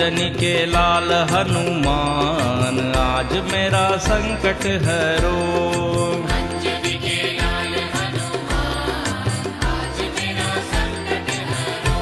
अंजनी के लाल हनुमान आज मेरा संकट हरो। अंजनी के लाल हनुमान आज मेरा संकट हरो।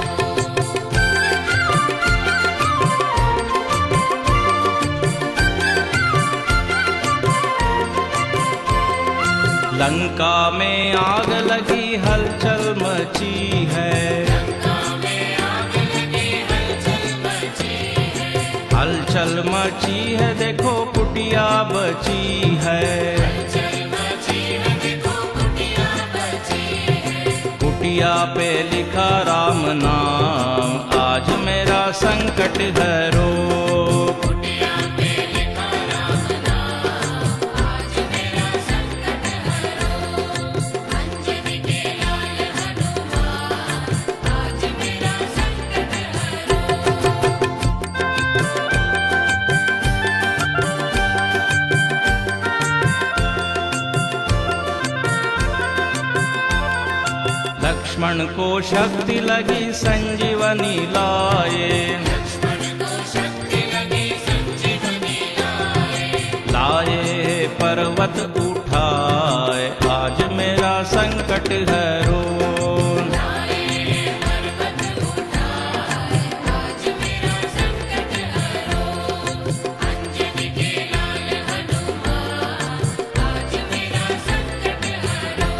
लंका में आग लगी हलचल मची है। लंका में आग लगी हलचल मची है। हलचल मची है देखो कुटिया बची है। हलचल मची है देखो कुटिया बची है। कुटिया पे लिखा राम नाम आज मेरा संकट हरो। कुटिया पे लिखा राम नाम आज मेरा संकट हरो। अंजनी के लाल हनुमान आज मेरा संकट हरो। लक्ष्मण को शक्ति लगी संजीवनी लाए। लक्ष्मण को शक्ति लगी संजीवनी लाए। लाए पर्वत उठाए आज मेरा संकट हरो। लाए पर्वत उठाए आज मेरा संकट हरो। अंजनी के लाल हनुमान आज मेरा संकट हरो।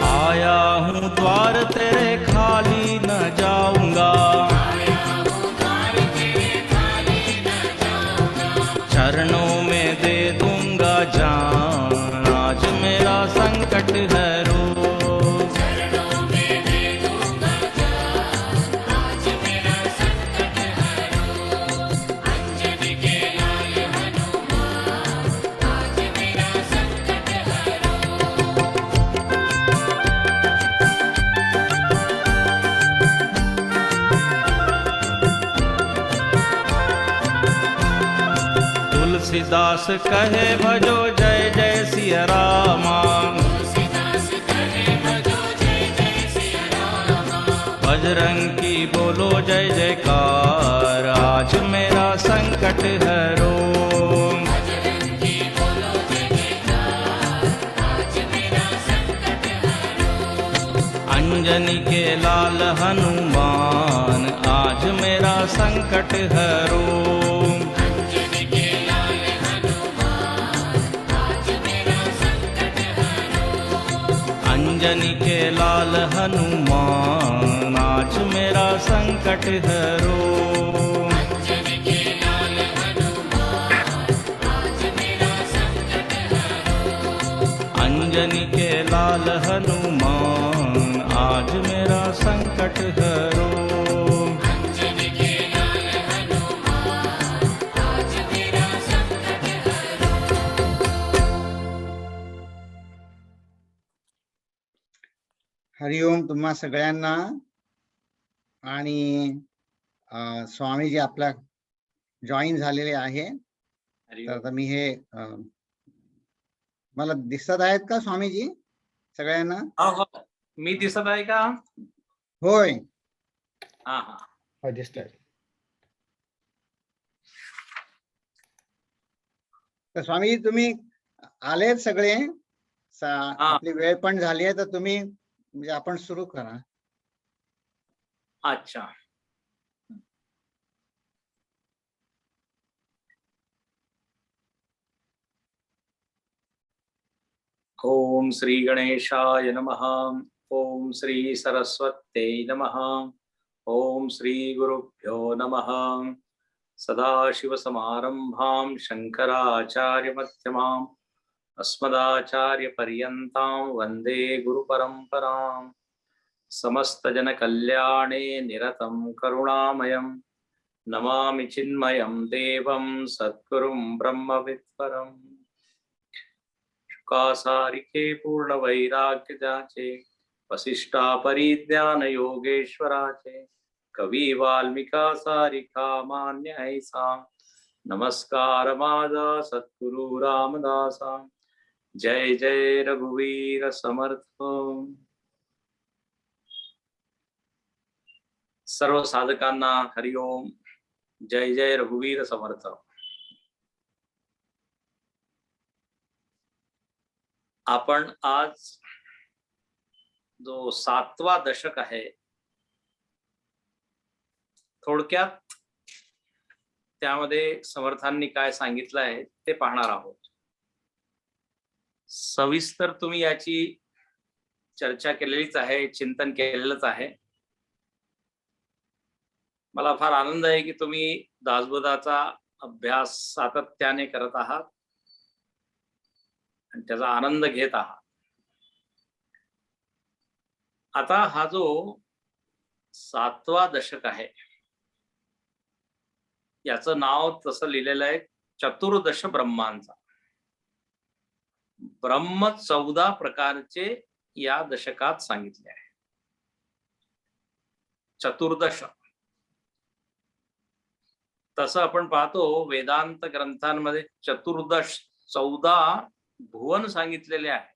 आया हूँ द्वार तेरे खाली न जाऊंगा। आया हूँ द्वार तेरे खाली न जाऊंगा। चरणों में दे दूंगा जान आज मेरा संकट हरो। चरणों में दे दूंगा जान आज मेरा संकट हरो। अंजनी के लाल हनुमान आज मेरा संकट हरो। तुलसीदास कहे भजो जय जय सिया रामा। तुलसीदास कहे भजो जय जय सिया रामा। बजरंगी बोलो जय जयकार आज मेरा संकट हरो। बजरंगी बोलो जय जयकार आज मेरा संकट हरो। अंजनी के लाल हनुमान आज मेरा संकट हरो। अंजनी के लाल हनुमान आज मेरा संकट हरो। अंजनी के लाल हनुमान आज मेरा संकट हरो। अंजनी के लाल हनुमान आज मेरा संकट हरो। अंजनी के लाल हनुमान आज मेरा संकट हरो। अंजनी के लाल हनुमान आज मेरा संकट हरो। हरिओम तुम्हा सगळ्यांना। आणि स्वामीजी आपला जॉईन झालेले आहे। तर आता मी हे मला दिसत आहेत का स्वामीजी सगळ्यांना? हो मी दिसत आहे का? होय हा हा हो दिसत आहे। तर स्वामीजी तुम्ही आलेत सगळे। आपली वेळ पण झाली आहे तर तुम्ही म्हणजे आपण सुरू करा। अच्छा ओम श्री गणेशाय नमः। ओम श्री सरस्वत्यै नमः। ओम श्री गुरुभ्यो नमः। सदाशिवसमारम्भां शंकराचार्यमध्यमाम् अस्मदाचार्यपर्यन्तां वन्दे गुरुपरम्पराम्। समस्तजनकल्याणे निरतं करुणामयं नमामि चिन्मयं देवं सद्गुरुं ब्रह्मविद्वरम्। शुकासारिके पूर्ण वैराग्य जाचे वसिष्ठा परिज्ञान योगेश्वराचे कवी वाल्मिका सारिका मान्य ऐसा नमस्कार माझा सद्गुरु रामदासा। जय जय रघुवीर समर्थ. सर्व साधकांना हरिओम. जय जय रघुवीर समर्थ. आपण आज जो 7वा दशक आहे, थोडक्यात त्यामध्ये समर्थांनी काय सांगितलं आहे ते पाहणार आहोत. सविस्तर तुम्ही याची चर्चा केलेलीच आहे, चिंतन केलेलंच आहे. मला फार आनंद आहे की तुम्ही दासबोधाचा अभ्यास सातत्याने करत आहात आणि त्याचा आनंद घेत आहात. आता हा जो 7वा दशक आहे, याचं नाव तसं लिहिलेलं आहे चतुर्दश ब्रह्मांचा. ब्रह्म 14 प्रकारचे या दशकात सांगितले आहे. चतुर्दश तसं आपण पाहतो वेदांत ग्रंथांमध्ये चतुर्दश 14 भुवन सांगितलेले आहे.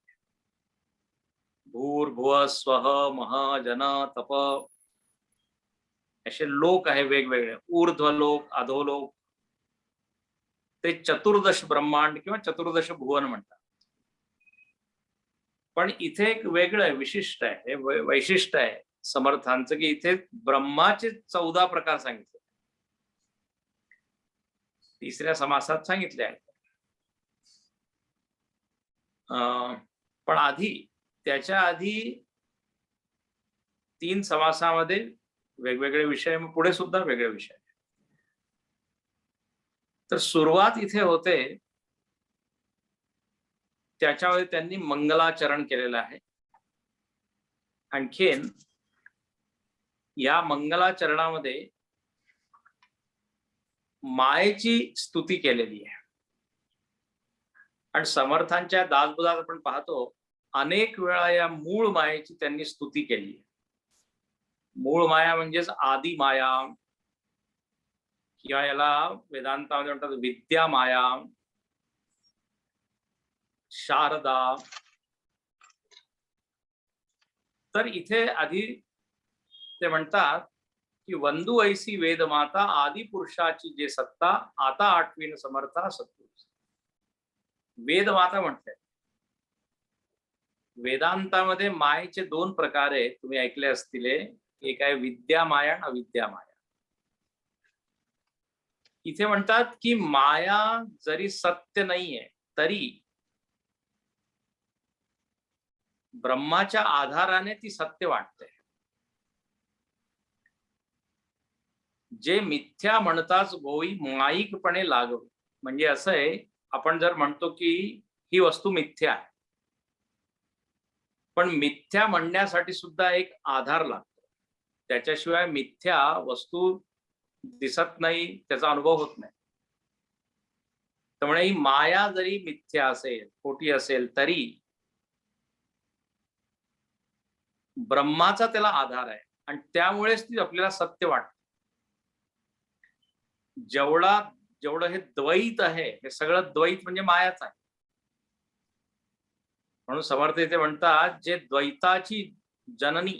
भूर भुव स्वह मह जन तप असे लोक आहे वेगवेगळे. ऊर्ध्वलोक, अधोलोक, ते चतुर्दश ब्रह्मांड किंवा चतुर्दश भुवन म्हणतात. पण इथे एक वेगळं विशिष्ट आहे, वैशिष्ट्य आहे समर्थांचं, की इथे ब्रह्माचे 14 प्रकार सांगितले, तिसऱ्या समासात सांगितले आहेत. पण त्याच्या आधी 3 समासामध्ये वेगवेगळे विषय, मग पुढे सुद्धा वेगळे विषय. तर सुरुवात इथे होते त्याच्यामध्ये त्यांनी मंगलाचरण केलेलं आहे. आणखीन या मंगलाचरणामध्ये मायेची स्तुती केलेली आहे. आणि समर्थांच्या दासबोधात आपण पाहतो अनेक वेळा या मूळ मायेची त्यांनी स्तुती केली आहे. मूळ माया म्हणजेच आदी माया, किंवा याला वेदांतामध्ये म्हणतात विद्या माया, शारदा. तर इथे आधी ते म्हणतात की वंदू ऐसी वेदमाता, आदी पुरुषाची जे सत्ता, आता आठवीन समर्था सत्पुरुष. वेदमाता म्हणते. वेदांतामध्ये मायेचे 2 प्रकार आहेत, तुम्ही ऐकले असतील. एक आहे विद्या माया आणि अविद्या माया. इथे म्हणतात की माया जरी सत्य नाहीये तरी ब्रह्माच्या आधाराने ती सत्य वाटते. जे मिथ्या म्हणताच गोई माईकपणे लागव. म्हणजे असं आहे, आपण जर म्हणतो की ही वस्तू मिथ्या आहे, पण मिथ्या म्हणण्यासाठी सुद्धा एक आधार लागतो. त्याच्याशिवाय मिथ्या वस्तू दिसत नाही, त्याचा अनुभव होत नाही. त्यामुळे ही माया जरी मिथ्या असेल, खोटी असेल, तरी ब्रह्माचा त्याला आधार आहे आणि त्यामुळेच ती आपल्याला सत्य वाटते. जेवढं हे द्वैत आहे, हे सगळं द्वैत म्हणजे मायाच आहे. म्हणून समर्थ इथे म्हणतात, जे द्वैताची जननी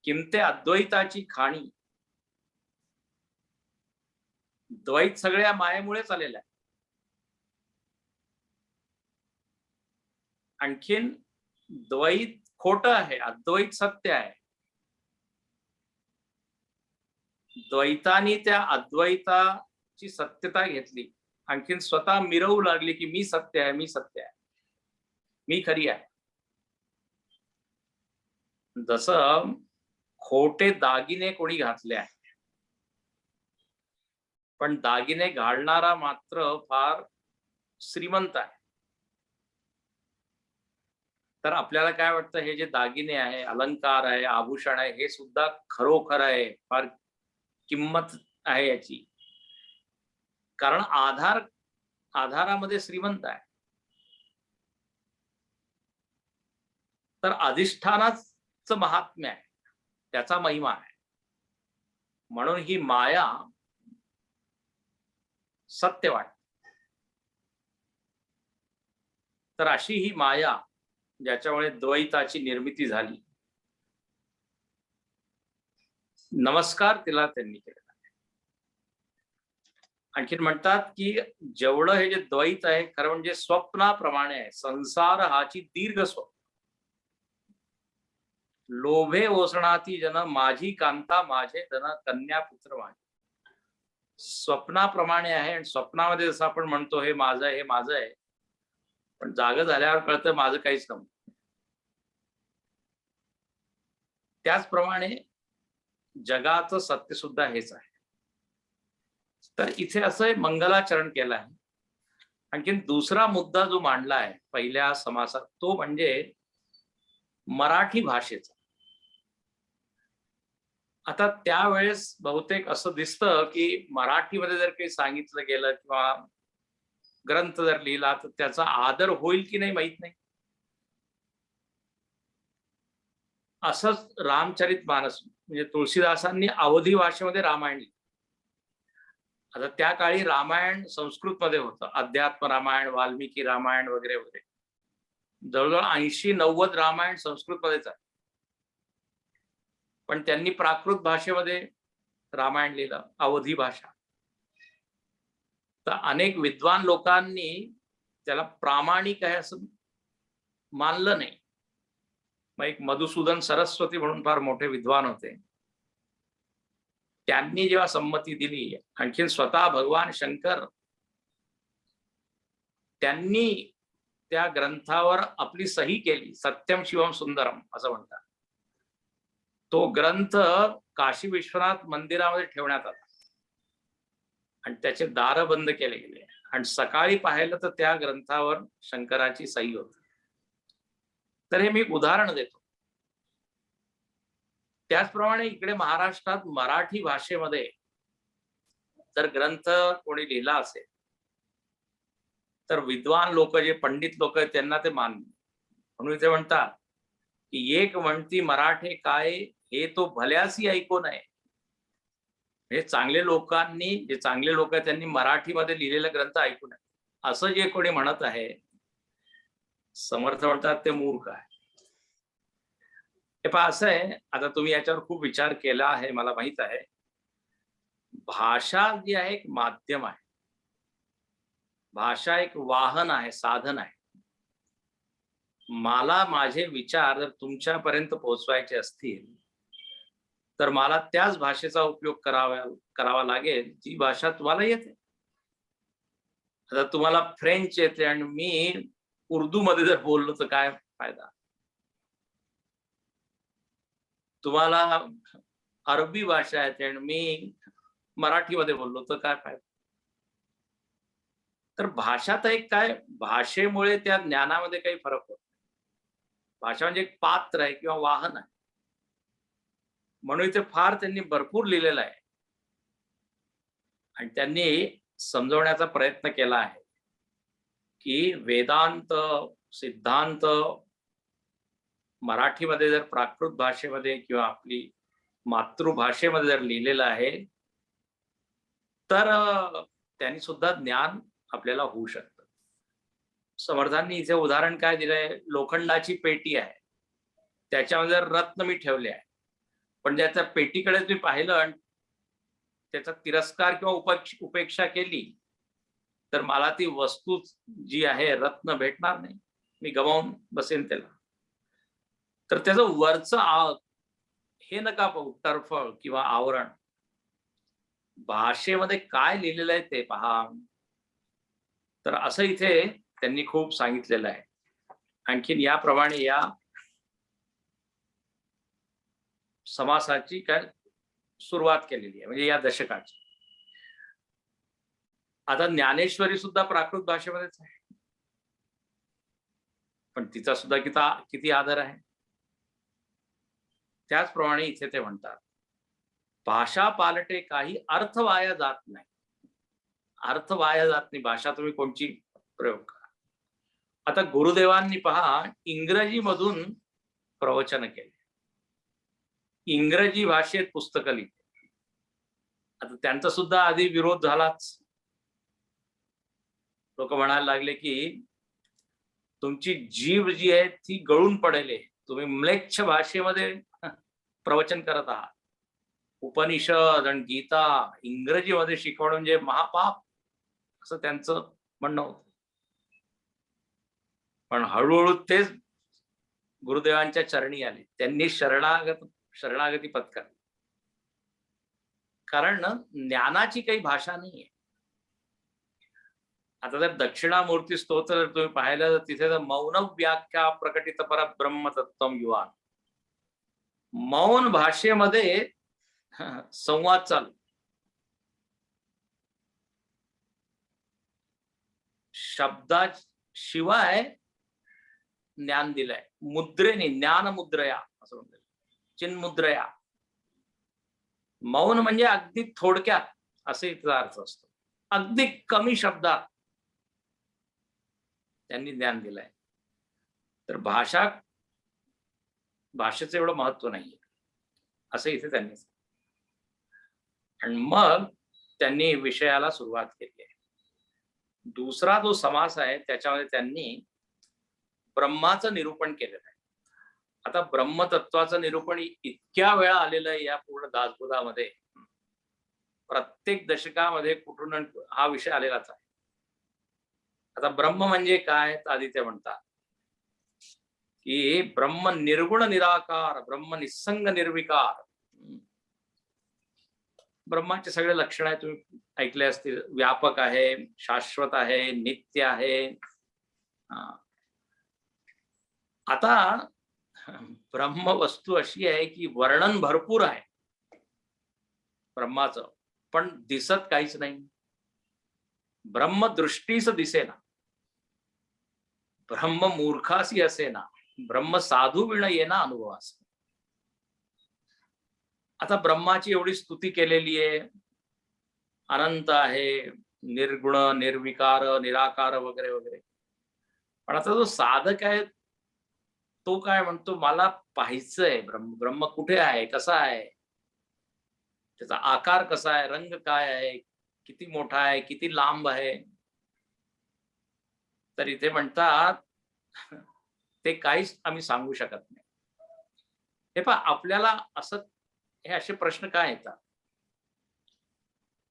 किमते अद्वैताची खाणी. द्वैत सगळ्या मायेमुळेच आलेला आहे. आणखीन द्वैत खोटं आहे, अद्वैत सत्य आहे. द्वैतानी त्या अद्वैताची सत्यता घेतली, आणखीन स्वतः मिरवू लागली की मी सत्य आहे, मी सत्य आहे, मी खरी आहे. जसं खोटे दागिने कोणी घातले आहे, पण दागिने घालणारा मात्र फार श्रीमंत आहे. तर आपल्याला काय वाटतं, हे जे दागिने आहे, अलंकार आहे, आभूषण आहे, हे सुद्धा खरोखर आहे, फार किंमत आहे याची. कारण आधारामध्ये श्रीमंत आहे. तर अधिष्ठानाचं महात्म्य आहे, त्याचा महिमा आहे. म्हणून ही माया सत्य वाटते. तर अशी ही माया ज्याच्यामुळे द्वैताची निर्मिती झाली, नमस्कार तिला त्यांनी केला. आणखीन म्हणतात की जेवढं हे जे द्वैत आहे खरं म्हणजे स्वप्नाप्रमाणे आहे. संसार हाची दीर्घ स्वप्न. लोभे ओसणाती जन माझी कांता माझे धन कन्या पुत्र माझे. स्वप्नाप्रमाणे आहे आणि स्वप्नामध्ये जसं आपण म्हणतो हे माझं आहे, हे माझं आहे, पण जाग झाल्यावर कळतं माझं काहीच नव्हतं. त्याचप्रमाणे जगाचं सत्य सुद्धा हेच आहे. तर इथे असं मंगलाचरण केलं आहे. आणखीन दुसरा मुद्दा जो मांडला आहे पहिल्या समासात तो म्हणजे मराठी भाषेचा. आता त्यावेळेस बहुतेक असं दिसतं की मराठीमध्ये जर काही सांगितलं गेलं किंवा ग्रंथ जर लिहिला तर त्याचा आदर होईल की नाही माहित नाही. असंच रामचरितमानस म्हणजे तुळशीदासांनी अवधी भाषेमध्ये रामायण लिहिलं. आता त्या काळी रामायण संस्कृत मध्ये होतं. अध्यात्म रामायण, वाल्मिकी रामायण वगैरे वगैरे. जवळजवळ 80-90 रामायण संस्कृत मध्येच आहे. पण त्यांनी प्राकृत भाषेमध्ये रामायण लिहिलं, अवधी भाषा. तर अनेक विद्वान लोकांनी त्याला प्रामाणिक आहे असं मानलं नाही. मग एक मधुसूदन सरस्वती म्हणून फार मोठे विद्वान होते. त्यांनी जेव्हा संमती दिली, आणखीन स्वतः भगवान शंकर त्यांनी त्या ग्रंथावर आपली सही केली. सत्यम शिवम सुंदरम असं म्हणतात. तो ग्रंथ काशी विश्वनाथ मंदिरामध्ये ठेवण्यात आला आणि त्याचे दार बंद केले गेले आणि सकाळी पाहिलं तर त्या ग्रंथावर शंकराची सही होती. तर हे मी उदाहरण देतो. त्याचप्रमाणे इकडे महाराष्ट्रात मराठी भाषेमध्ये जर ग्रंथ कोणी लिहिला असेल तर विद्वान लोक जे पंडित लोक आहेत त्यांना ते मान्य. म्हणून ते म्हणतात की एक म्हणती मराठे काय हे तो भल्यासी ऐकून आहे. हे चांगले लोकांनी, जे चांगले लोक आहेत त्यांनी मराठीमध्ये लिहिलेला ग्रंथ ऐकून आहे असं जे कोणी म्हणत आहे, समर्थ म्हणतात ते मूर्ख आहे. हे पहा असं आहे, आता तुम्ही याच्यावर खूप विचार केला आहे मला माहित आहे. भाषा जी आहे एक माध्यम आहे. भाषा एक वाहन आहे, साधन आहे. मला माझे विचार जर तुमच्यापर्यंत पोहोचवायचे असतील तर मला त्याच भाषेचा उपयोग करावा लागेल जी भाषा तुम्हाला येते. आता तुम्हाला फ्रेंच येते आणि मी उर्दू मध्ये जर बोललो तर काय फायदा. तुम्हाला अरबी भाषा येते आणि मी मराठीमध्ये बोललो तर काय फायदा. तर भाषा तर एक काय, भाषेमुळे त्या ज्ञानामध्ये काही फरक होत. भाषा म्हणजे एक पात्र आहे किंवा वाहन आहे. म्हणून इथे फार त्यांनी भरपूर लिहिलेलं आहे आणि त्यांनी समजवण्याचा प्रयत्न केला आहे की वेदांत, सिद्धांत मराठीमध्ये जर प्राकृत भाषेमध्ये किंवा आपली मातृभाषेमध्ये जर लिहिलेलं आहे तर त्यांनी सुद्धा ज्ञान आपल्याला होऊ शकतं. समर्थांनी इथे उदाहरण काय दिलंय, लोखंडाची पेटी आहे, त्याच्यामध्ये रत्न मी ठेवले आहे, पण त्याच्या पेटीकडे तुम्ही पाहिलं आणि त्याचा तिरस्कार किंवा उपेक्षा केली तर मला ती वस्तू जी आहे रत्न भेटणार नाही, मी गमावून बसेन त्याला. तर त्याचं वरचं हे नका पाहू, टरफळ किंवा आवरण. भाषेमध्ये काय लिहिलेलं आहे ते पहा. तर असं इथे त्यांनी खूप सांगितलेलं आहे. आणखीन याप्रमाणे या समासाची काय सुरुवात केलेली आहे, म्हणजे या दशकाची. आता ज्ञानेश्वरी सुद्धा प्राकृत भाषेमध्येच आहे, पण तिचा सुद्धा किती आदर आहे. त्याचप्रमाणे इथे ते म्हणतात भाषा पालटे काही अर्थ वाया जात नाही. अर्थ वाया जात नाही, भाषा तुम्ही कोणची प्रयोग करा. आता गुरुदेवांनी पहा इंग्रजी मधून प्रवचन केले, इंग्रजी भाषेत पुस्तकं लिहिली. आता त्यांचा सुद्धा आधी विरोध झालाच. लोक म्हणायला लागले की तुमची जीभ जी आहे ती गळून पडेल. तुम्ही म्लेच्छ भाषेमध्ये प्रवचन करत आहात. उपनिषद आणि गीता इंग्रजीमध्ये शिकवणं म्हणजे महापाप, असं त्यांचं म्हणणं होतं. पण हळूहळू तेच गुरुदेवांच्या चरणी आले. त्यांनी शरणागती पत्करली. कारण ज्ञानाची काही भाषा नाहीये. आता जर दक्षिणामूर्ती स्तोत्र जर तुम्ही पाहिलं तर तिथे तर मौन व्याख्या प्रकटित परब्रह्म तत्वम युवान, मौन भाषेमध्ये संवाद चालू. शब्दाशिवाय ज्ञान दिलंय. मुद्रेने, ज्ञान मुद्रया असं म्हणतात, चिन्मुद्रया. मौन म्हणजे अगदी थोडक्यात असे इथला अर्थ असतो. अगदी कमी शब्दात त्यांनी ज्ञान दिलंय. तर भाषेचं एवढं महत्व नाहीये असं इथे त्यांनी. आणि मग त्यांनी विषयाला सुरुवात केली आहे. दुसरा जो समास आहे त्याच्यामध्ये त्यांनी ब्रह्माचं निरूपण केलेलं आहे. आता ब्रह्मतत्वाचं निरूपण इतक्या वेळा आलेलं आहे या पूर्ण दासबोधामध्ये. प्रत्येक दशकामध्ये कुठून हा विषय आलेलाच आहे. आता ब्रह्म म्हणजे काय, आदित्य म्हणतात की ब्रह्म निर्गुण निराकार, ब्रह्म निसंग निर्विकार. ब्रह्माचे सगळे लक्षण आहे तुम्ही ऐकले असतील. व्यापक आहे, शाश्वत आहे, नित्य आहे. आता ब्रह्म वस्तू अशी आहे की वर्णन भरपूर आहे ब्रह्माचं, पण दिसत काहीच नाही. ब्रह्म दृष्टीस दिसेना, ब्रह्म मूर्खासी असेना, ब्रह्म साधू विण येना अनुभवास. आता ब्रह्माची एवढी स्तुती केलेली आहे, अनंत आहे, निर्गुण, निर्विकार, निराकार वगैरे वगैरे. पण आता जो साधक आहे तो काय म्हणतो, मला पाहायचंय ब्रह्म कुठे आहे, कसा आहे, त्याचा आकार कसा आहे, रंग काय आहे, किती मोठा आहे, किती लांब आहे. तर इथे म्हणतात ते काहीच आम्ही सांगू शकत नाही. हे पहा, आपल्याला असं हे असे प्रश्न काय येतात,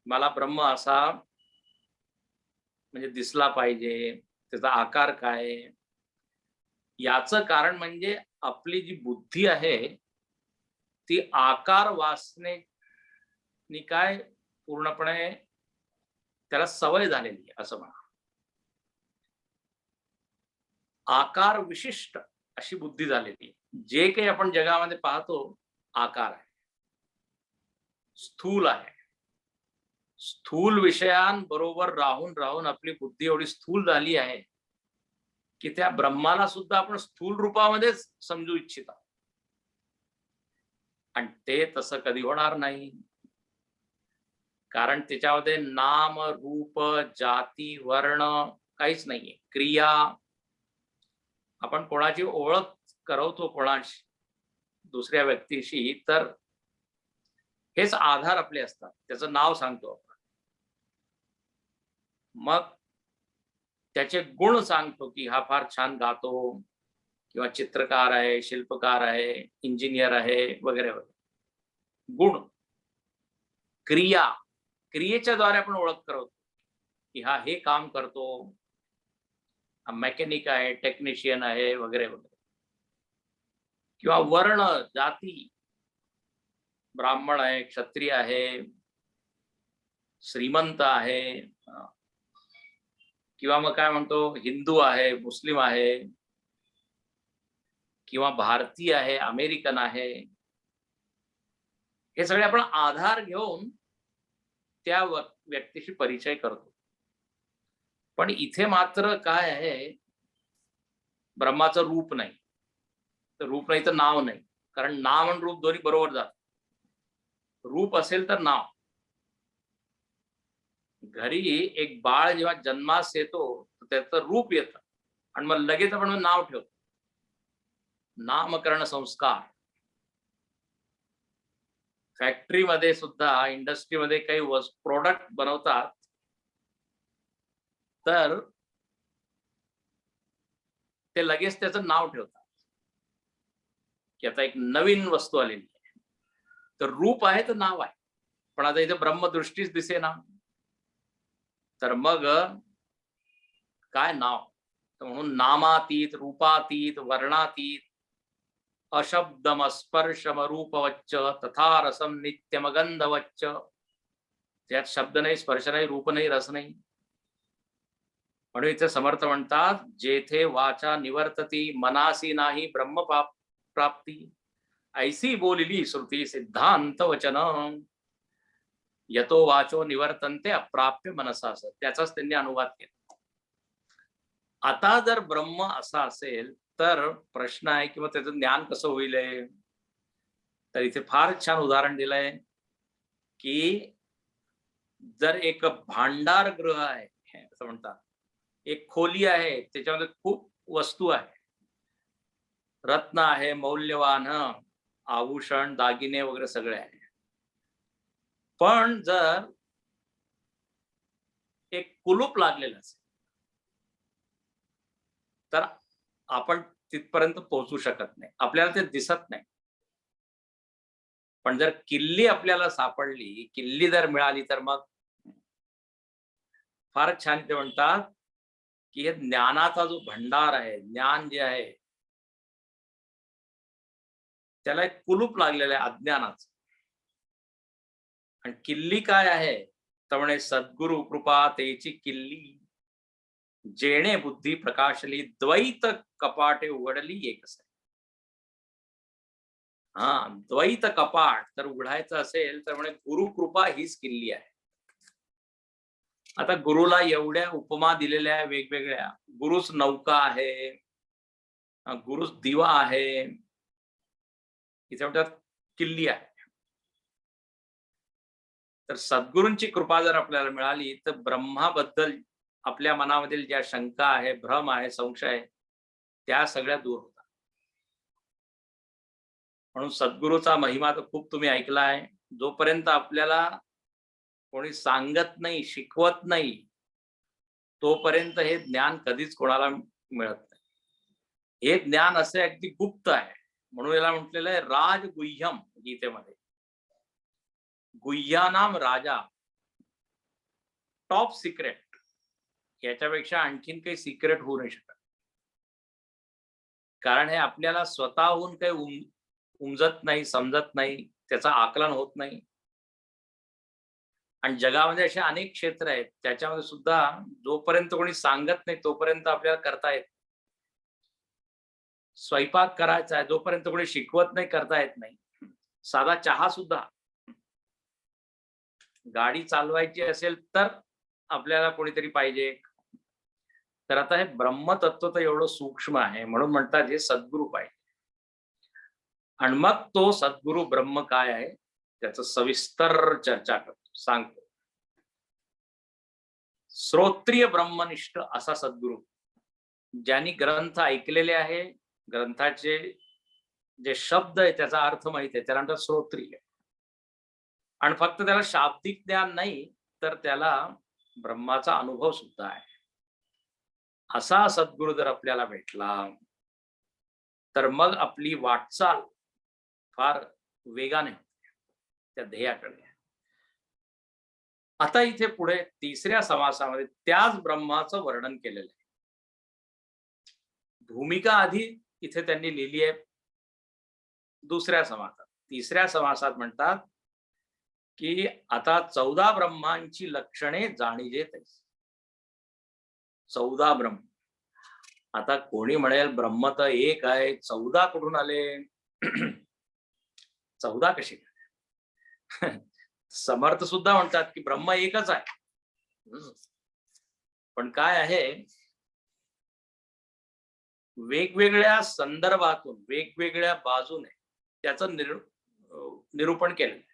मला ब्रह्म असा म्हणजे दिसला पाहिजे, त्याचा आकार काय. याचं कारण म्हणजे आपली जी बुद्धी आहे ती आकार वासनेनी काय पूर्णपणे त्याला सवय झालेली आहे असं म्हणा. आकार विशिष्ट अशी बुद्धी झालेली. जे काही आपण जगामध्ये पाहतो आकार आहे, स्थूल आहे. स्थूल विषयांबरोबर राहून राहून आपली बुद्धी एवढी स्थूल झाली आहे की त्या ब्रह्माला सुद्धा आपण स्थूल रूपामध्येच समजू इच्छिता. आणि ते तसं कधी होणार नाही, कारण त्याच्यामध्ये नाम, रूप, जाती, वर्ण काहीच नाहीये. क्रिया, आपण कोणाची ओळख करवतो कोणाशी, दुसऱ्या व्यक्तीशी, तर हेच आधार आपले असतात. त्याचं नाव सांगतो आपण, मग त्याचे गुण सांगतो की हा फार छान गातो, किंवा चित्रकार आहे, शिल्पकार आहे, इंजिनियर आहे वगैरे वगैरे. गुण. क्रिया, क्रियेच्या द्वारे आपण ओळख करतो की हा हे काम करतो, हा मेकॅनिक आहे, टेक्निशियन आहे वगैरे वगैरे. किंवा वर्ण, जाती, ब्राह्मण आहे, क्षत्रिय आहे, श्रीमंत आहे, किंवा मग काय म्हणतो हिंदू आहे, मुस्लिम आहे, किंवा भारतीय आहे, अमेरिकन आहे. हे सगळे आपण आधार घेऊन त्या व्यक्तीशी परिचय करतो. पण इथे मात्र काय आहे, ब्रह्माचं रूप नाही. तर रूप नाही तर नाव नाही, कारण नाव आणि रूप दोन्ही बरोबर जात. रूप असेल तर नाव. घरी एक बाळ जेव्हा जन्मास येतो त्याचं रूप येतं आणि मग लगेच आपण नाव ठेवतो. नामकरण संस्कार. फॅक्टरीमध्ये सुद्धा, इंडस्ट्रीमध्ये काही प्रोडक्ट बनवतात, तर ते लगेच त्याचं नाव ठेवतात की आता एक नवीन वस्तू आलेली आहे. तर रूप आहे तर नाव आहे, पण आता इथे ब्रह्मदृष्टीच दिसेना, तर मग काय नाव? तर म्हणून नामातीत, रूपातीत, वर्णातीत, अशब्दम स्पर्शम रूपवच्च तथा रसम नित्यमगंधवच्च. त्यात शब्द नाही, स्पर्श नाही, रूप नाही, रस नाही. म्हणून इथे समर्थ म्हणतात, जेथे वाचा निवर्तती मनासी नाही ब्रह्म प्राप्ती, ऐसी बोलिली श्रुती सिद्धांत वचन, यतो वाचो निवर्तन्ते अप्राप्य मनसास. त्याचाच त्यांनी अनुवाद केला. आता जर ब्रह्म असा असेल तर प्रश्न आहे किंवा त्याचं ज्ञान कसं होईल. तर इथे फार छान उदाहरण दिलंय की जर एक भांडार गृह आहे असं म्हणतात, एक खोली आहे, त्याच्यामध्ये खूप वस्तू आहे, रत्न आहे, मौल्यवान आभूषण, दागिने वगैरे सगळे आहे. पण जर एक कुलूप लागलेलं असेल तर आपण तिथपर्यंत पोहोचू शकत नाही, आपल्याला ते दिसत नाही. पण जर किल्ली आपल्याला सापडली, किल्ली जर मिळाली तर मग फार छान ते म्हणतात की हे ज्ञानाचा जो भंडार आहे, ज्ञान जे आहे त्याला एक कुलूप लागलेलं आहे अज्ञानाचं. आणि किल्ली काय आहे तर म्हणे सद्गुरु कृपा तेची किल्ली, जेणे बुद्धी प्रकाशली द्वैत कपाटे उघडली एकच. हा, द्वैत कपाट जर उघडायचं असेल तर म्हणे गुरुकृपा हीच किल्ली आहे. आता गुरुला एवढ्या उपमा दिलेल्या वेगवेगळ्या, गुरुच नौका आहे, गुरुच दिवा आहे, इथे म्हणतात किल्ली आहे. तर सद्गुरूंची कृपा जर आपल्याला मिळाली तर ब्रह्माबद्दल आपल्या मनामधील ज्या शंका आहे, भ्रम आहे, संशय आहे, त्या सगळ्या दूर होतात. म्हणून सद्गुरूचा महिमा तर खूप तुम्ही ऐकला आहे. जोपर्यंत आपल्याला कोणी सांगत नाही, शिकवत नाही, तोपर्यंत हे ज्ञान कधीच कोणाला मिळत नाही. हे ज्ञान असे अगदी गुप्त आहे. म्हणून याला म्हटलेलं आहे राजगुह्यम गीतेमध्ये. गुह्यानाम राजा, टॉप सिक्रेट. याच्यापेक्षा आणखीन काही सिक्रेट होऊ नाही शकत. कारण हे आपल्याला स्वतःहून काही उमजत नाही, समजत नाही, त्याचं आकलन होत नाही. आणि जगामध्ये असे अनेक क्षेत्र आहेत त्याच्यामध्ये सुद्धा जोपर्यंत कोणी सांगत नाही तोपर्यंत आपल्याला करता येत. स्वयंपाक करायचा आहे, जोपर्यंत कोणी शिकवत नाही करता येत नाही. साधा चहा सुद्धा, गाडी चालवायची असेल तर आपल्याला कोणीतरी पाहिजे. तर आता हे ब्रह्मतत्व तर एवढं सूक्ष्म आहे, म्हणून म्हणतात हे सद्गुरू पाहिजे. आणि मग तो सद्गुरू ब्रह्म काय आहे त्याचं सविस्तर चर्चा करतो, सांगतो. श्रोत्रिय ब्रह्मनिष्ठ असा सद्गुरू, ज्यांनी ग्रंथ ऐकलेले आहे, ग्रंथाचे जे शब्द आहे त्याचा अर्थ माहित आहे, त्यानंतर श्रोत्रिय. आणि फक्त त्याला शाब्दिक ज्ञान नाही तर त्याला ब्रह्माचा अनुभव सुद्धा आहे. असा सद्गुरू जर आपल्याला भेटला तर मग आपली वाटचाल फार वेगाने होते त्या ध्येयाकडे. आता इथे पुढे तिसऱ्या समासामध्ये त्याच ब्रह्माचं वर्णन केलेलं आहे. भूमिका आधी इथे त्यांनी लिहिली आहे दुसऱ्या समासात. तिसऱ्या समासात म्हणतात की आता 14 ब्रह्मांची लक्षणे जाणीजे तैसी. 14 ब्रह्म. आता कोणी म्हणेल ब्रह्म तर एक आहे, 14 कुठून आले? 14 कशी काय? समर्थ सुद्धा म्हणतात की ब्रह्म एकच आहे. पण काय आहे, वेगवेगळ्या संदर्भातून, वेगवेगळ्या बाजूने त्याचं निरूपण केलेलं आहे.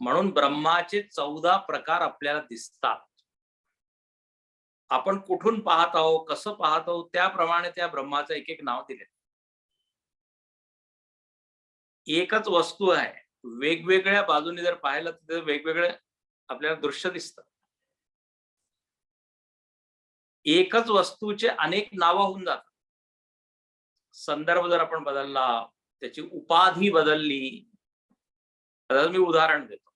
म्हणून ब्रह्माचे 14 प्रकार आपल्याला दिसतात. आपण कुठून पाहत आहोत, कसं पाहत आहोत, त्याप्रमाणे त्या ब्रह्माचं एक एक नाव दिले. एकच वस्तू आहे, वेगवेगळ्या बाजूने जर पाहिलं तर वेगवेगळे आपल्याला दृश्य दिसतं. एकच वस्तूचे अनेक नावं होऊन जातात. संदर्भ जर आपण बदलला, त्याची उपाधी बदलली. आता मी उदाहरण देतो.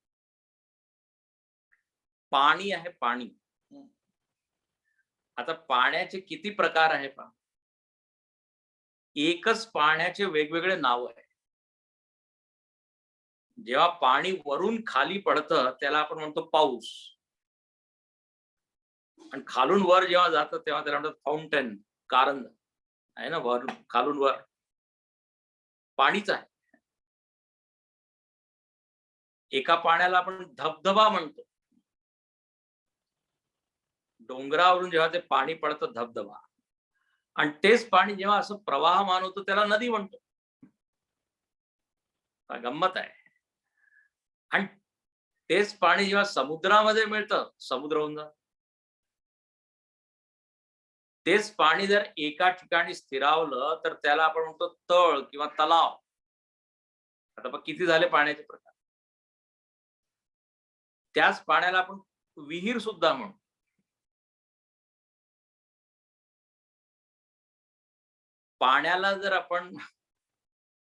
पाणी आहे, पाणी. आता पाण्याचे किती प्रकार आहे पहा. एकच पाण्याचे वेगवेगळे नाव आहे. जेव्हा पाणी वरून खाली पडतं त्याला आपण म्हणतो पाऊस, आणि खालून वर जेव्हा जातं तेव्हा त्याला म्हणतात फाउंटेन, कारंज आहे ना. वर खालून वर पाणीच आहे. एका पाण्याला आपण धबधबा म्हणतो. डोंगरावरून जेव्हा ते पाणी पडतं धबधबा, आणि तेच पाणी जेव्हा असं प्रवाहमान होतं त्याला नदी म्हणतो. गंमत आहे. आणि तेच पाणी जेव्हा समुद्रामध्ये मिळतं समुद्र होऊन जातं. तेच पाणी जर एका ठिकाणी स्थिरावलं तर त्याला आपण म्हणतो तळ किंवा तलाव. आता बघ किती झाले पाण्याचे प्रकार. त्याच पाण्याला आपण विहीर सुद्धा म्हणतो. पाण्याला जर आपण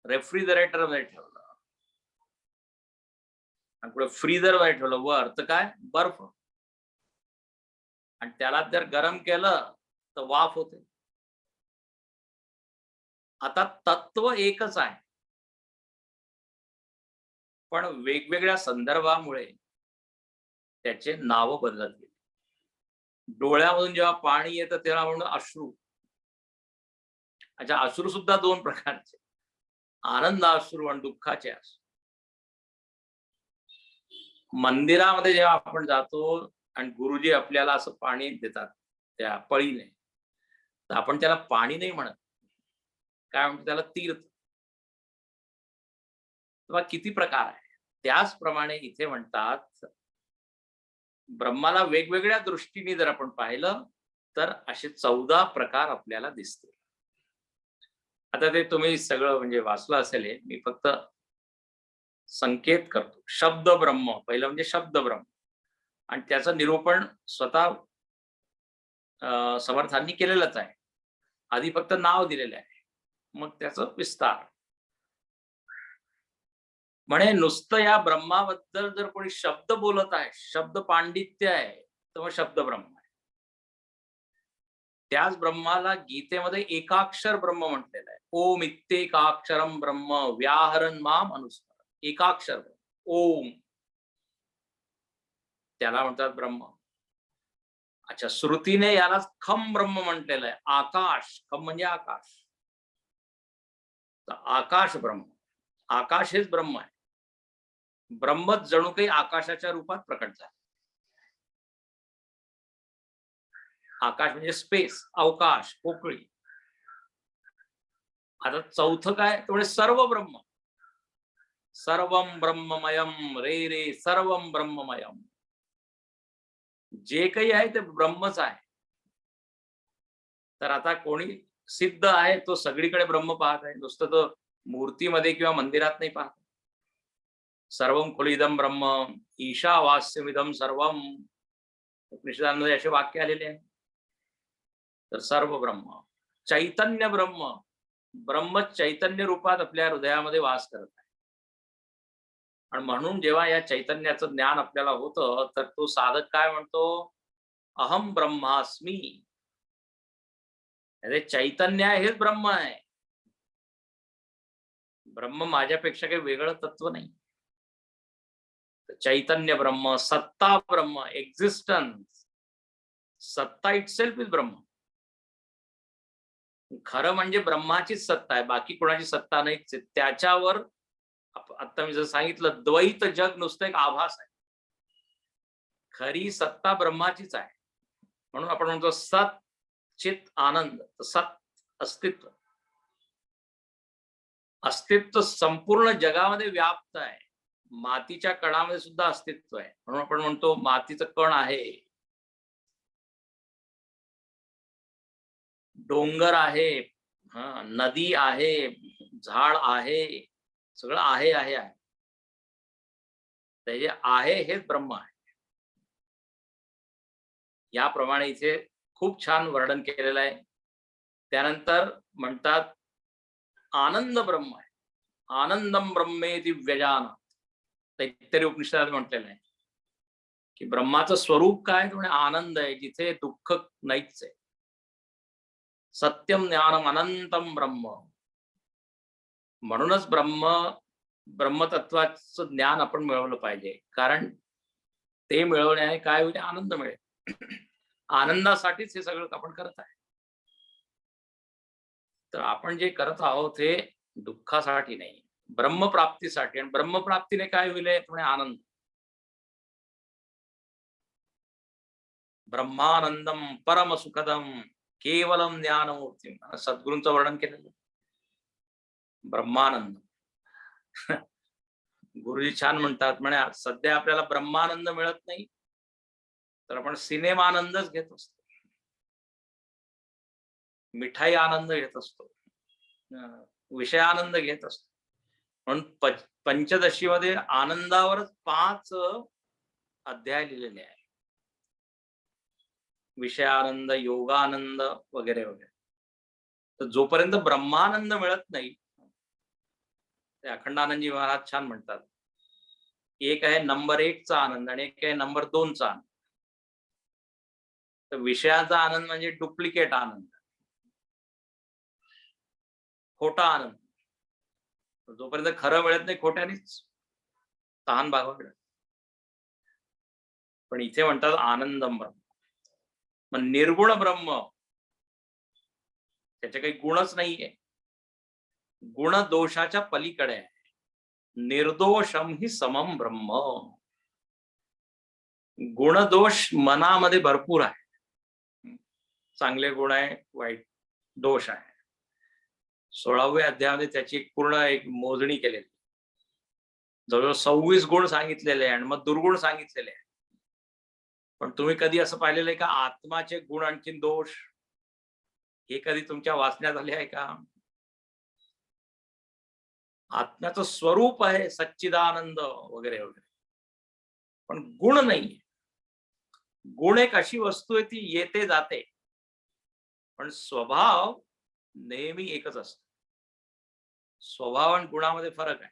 रेफ्रिजरेटर मध्ये ठेवलं आणि पुढे फ्रीजर मध्ये ठेवलं वर, तर काय बर्फ. आणि त्याला जर गरम केलं तर वाफ होते. आता तत्व एकच आहे, पण वेगवेगळ्या संदर्भामुळे त्याचे नाव बदलत गेले. डोळ्यामधून जेव्हा पाणी येतं तेव्हा म्हणून अश्रू. अच्छा, अश्रू सुद्धा दोन प्रकारचे, आनंद अश्रू आणि दुःखाचे अश्रू. मंदिरामध्ये जेव्हा आपण जातो आणि गुरुजी आपल्याला असं पाणी देतात त्या पळीने, तर आपण त्याला पाणी नाही म्हणत, काय म्हणतो त्याला तीर्थ. तेव्हा किती प्रकार आहे. त्याचप्रमाणे इथे म्हणतात ब्रह्माला वेगवेगळ्या दृष्टीने जर आपण पाहिलं तर असे 14 प्रकार आपल्याला दिसतील. आता ते तुम्ही सगळं म्हणजे वाचलं असेल, मी फक्त संकेत करतो. शब्द ब्रह्म पहिलं म्हणजे शब्द ब्रह्म, आणि त्याचं निरूपण स्वतः समर्थांनी केलेलंच आहे. आधी फक्त नाव दिलेलं आहे, मग त्याचं विस्तार. म्हणे नुसतं या ब्रह्माबद्दल जर कोणी शब्द बोलत आहे, शब्द पांडित्य आहे, तर मग शब्द ब्रह्म आहे. त्याच ब्रह्माला गीतेमध्ये एकाक्षर ब्रह्म म्हटलेलं आहे. ओम इत्येकाक्षरम ब्रह्म व्याहरन् माम अनुस्मर. एकाक्षर ओम, त्याला म्हणतात ब्रह्म. अच्छा, श्रुतीने याला खम ब्रह्म म्हटलेलं आहे. आकाश, खम म्हणजे आकाश. तर आकाश ब्रह्म, आकाश हेच ब्रह्म आहे. ब्रह्मच जणू काही आकाशाच्या रूपात प्रकट झाला. आकाश म्हणजे स्पेस, अवकाश, पोकळी. आता चौथं काय, म्हणजे सर्व ब्रह्म. सर्वम ब्रह्ममयम रे रे सर्वम ब्रह्ममयम. जे काही आहे ते ब्रह्मच आहे. तर आता कोणी सिद्ध आहे तो सगळीकडे ब्रह्म पाहत आहे, नुसतं तो मूर्तीमध्ये किंवा मंदिरात नाही पाहत. सर्वम खुलिदम ब्रह्म ईशावास्यमिदम सर्वम, उपनिषदांमध्ये असे वाक्य आलेले आहे. तर सर्व ब्रह्म, चैतन्य ब्रह्म, ब्रह्म चैतन्य रूपात आपल्या हृदयामध्ये वास करत आहे. आणि म्हणून जेव्हा या चैतन्याचं ज्ञान आपल्याला होतं तर तो साधक काय म्हणतो, अहम ब्रह्मास्मी. अरे चैतन्य आहे हेच ब्रह्म आहे. ब्रह्म माझ्यापेक्षा काही वेगळं तत्व नाही. चैतन्य ब्रह्म, सत्ता ब्रह्म, एक्झिस्टन्स, सत्ता इटसेल्फ इज ब्रह्म. खरं म्हणजे ब्रह्माचीच सत्ता आहे, बाकी कोणाची सत्ता नाही. त्याच्यावर आता मी जर सांगितलं द्वैत जग नुसतं एक आभास आहे, खरी सत्ता ब्रह्माचीच आहे. म्हणून आपण म्हणतो सत चित आनंद. सत अस्तित्व, अस्तित्व संपूर्ण जगामध्ये व्याप्त आहे. मातीच्या कणामध्ये सुद्धा अस्तित्व आहे. म्हणून आपण म्हणतो मातीचं कण आहे, डोंगर आहे, नदी आहे, झाड आहे, सगळं आहे आहे आहे. ते जे आहे हेच ब्रह्म आहे. याप्रमाणे इथे खूप छान वर्णन केलेलं आहे. त्यानंतर म्हणतात आनंद ब्रह्म आहे. आनंदम ब्रह्मेति व्यजानात. तैत्तरीय उपनिषदात म्हटलेलं आहे की ब्रह्माचं स्वरूप काय, तर म्हणे आनंद आहे, जिथे दुःख नाहीच आहे. सत्यम ज्ञानम अनंतम ब्रह्म. म्हणूनच ब्रह्मतत्वाचं ज्ञान आपण मिळवलं पाहिजे, कारण ते मिळवण्याने काय होईल, आनंद मिळेल. आनंदासाठीच हे सगळं आपण करत आहे. तर आपण जे करत आहोत हे दुःखासाठी नाही, ब्रह्मप्राप्तीसाठी. आणि ब्रह्मप्राप्तीने काय होईल, म्हणे आनंद. ब्रह्मानंदम परम सुखदम केवलम ज्ञानमूर्ती. सद्गुरूंचं वर्णन केलेलं ब्रह्मानंद. गुरुजी छान म्हणतात, म्हणे सध्या आपल्याला ब्रह्मानंद मिळत नाही, तर आपण सिनेमा आनंदच घेत असतो, मिठाई आनंद घेत असतो, विषय आनंद घेत असतो. म्हणून पंचदशीमध्ये आनंदावरच 5 अध्याय लिहिलेले आहे. विषयानंद, योगानंद वगैरे वगैरे. तर जोपर्यंत ब्रह्मानंद मिळत नाही, ते अखंडानंदजी महाराज छान म्हणतात, एक आहे नंबर 1 चा आनंद आणि एक आहे नंबर 2 चा आनंद. तर विषयाचा आनंद म्हणजे डुप्लिकेट आनंद, खोटा आनंद. जोपर्यंत खरं मिळत नाही, खोट्यानेच तहान भागवत. पण इथे म्हणतात आनंदम ब्रह्म. मग निर्गुण ब्रह्म, त्याचे काही गुणच नाहीये, गुण दोषाच्या पलीकडे आहे. निर्दोषम ही समम ब्रह्म. गुणदोष मनामध्ये भरपूर आहे. चांगले गुण आहे, वाईट दोष आहे. 16व्या अध्यायामध्ये त्याची पूर्ण एक मोजणी केलेली. जवळजवळ 26 गुण सांगितलेले आहे आणि मग दुर्गुण सांगितलेले आहे. पण तुम्ही कधी असं पाहिलेलं आहे का, आत्माचे गुण आणखीन दोष हे कधी तुमच्या वाचण्यात आले आहे का? आत्म्याचं स्वरूप आहे सच्चिदानंद वगैरे वगैरे, पण गुण नाही. गुण एक अशी वस्तू आहे, ती येते जाते, पण स्वभाव नेहमी एकच असतो. स्वभाव आणि गुणामध्ये फरक आहे.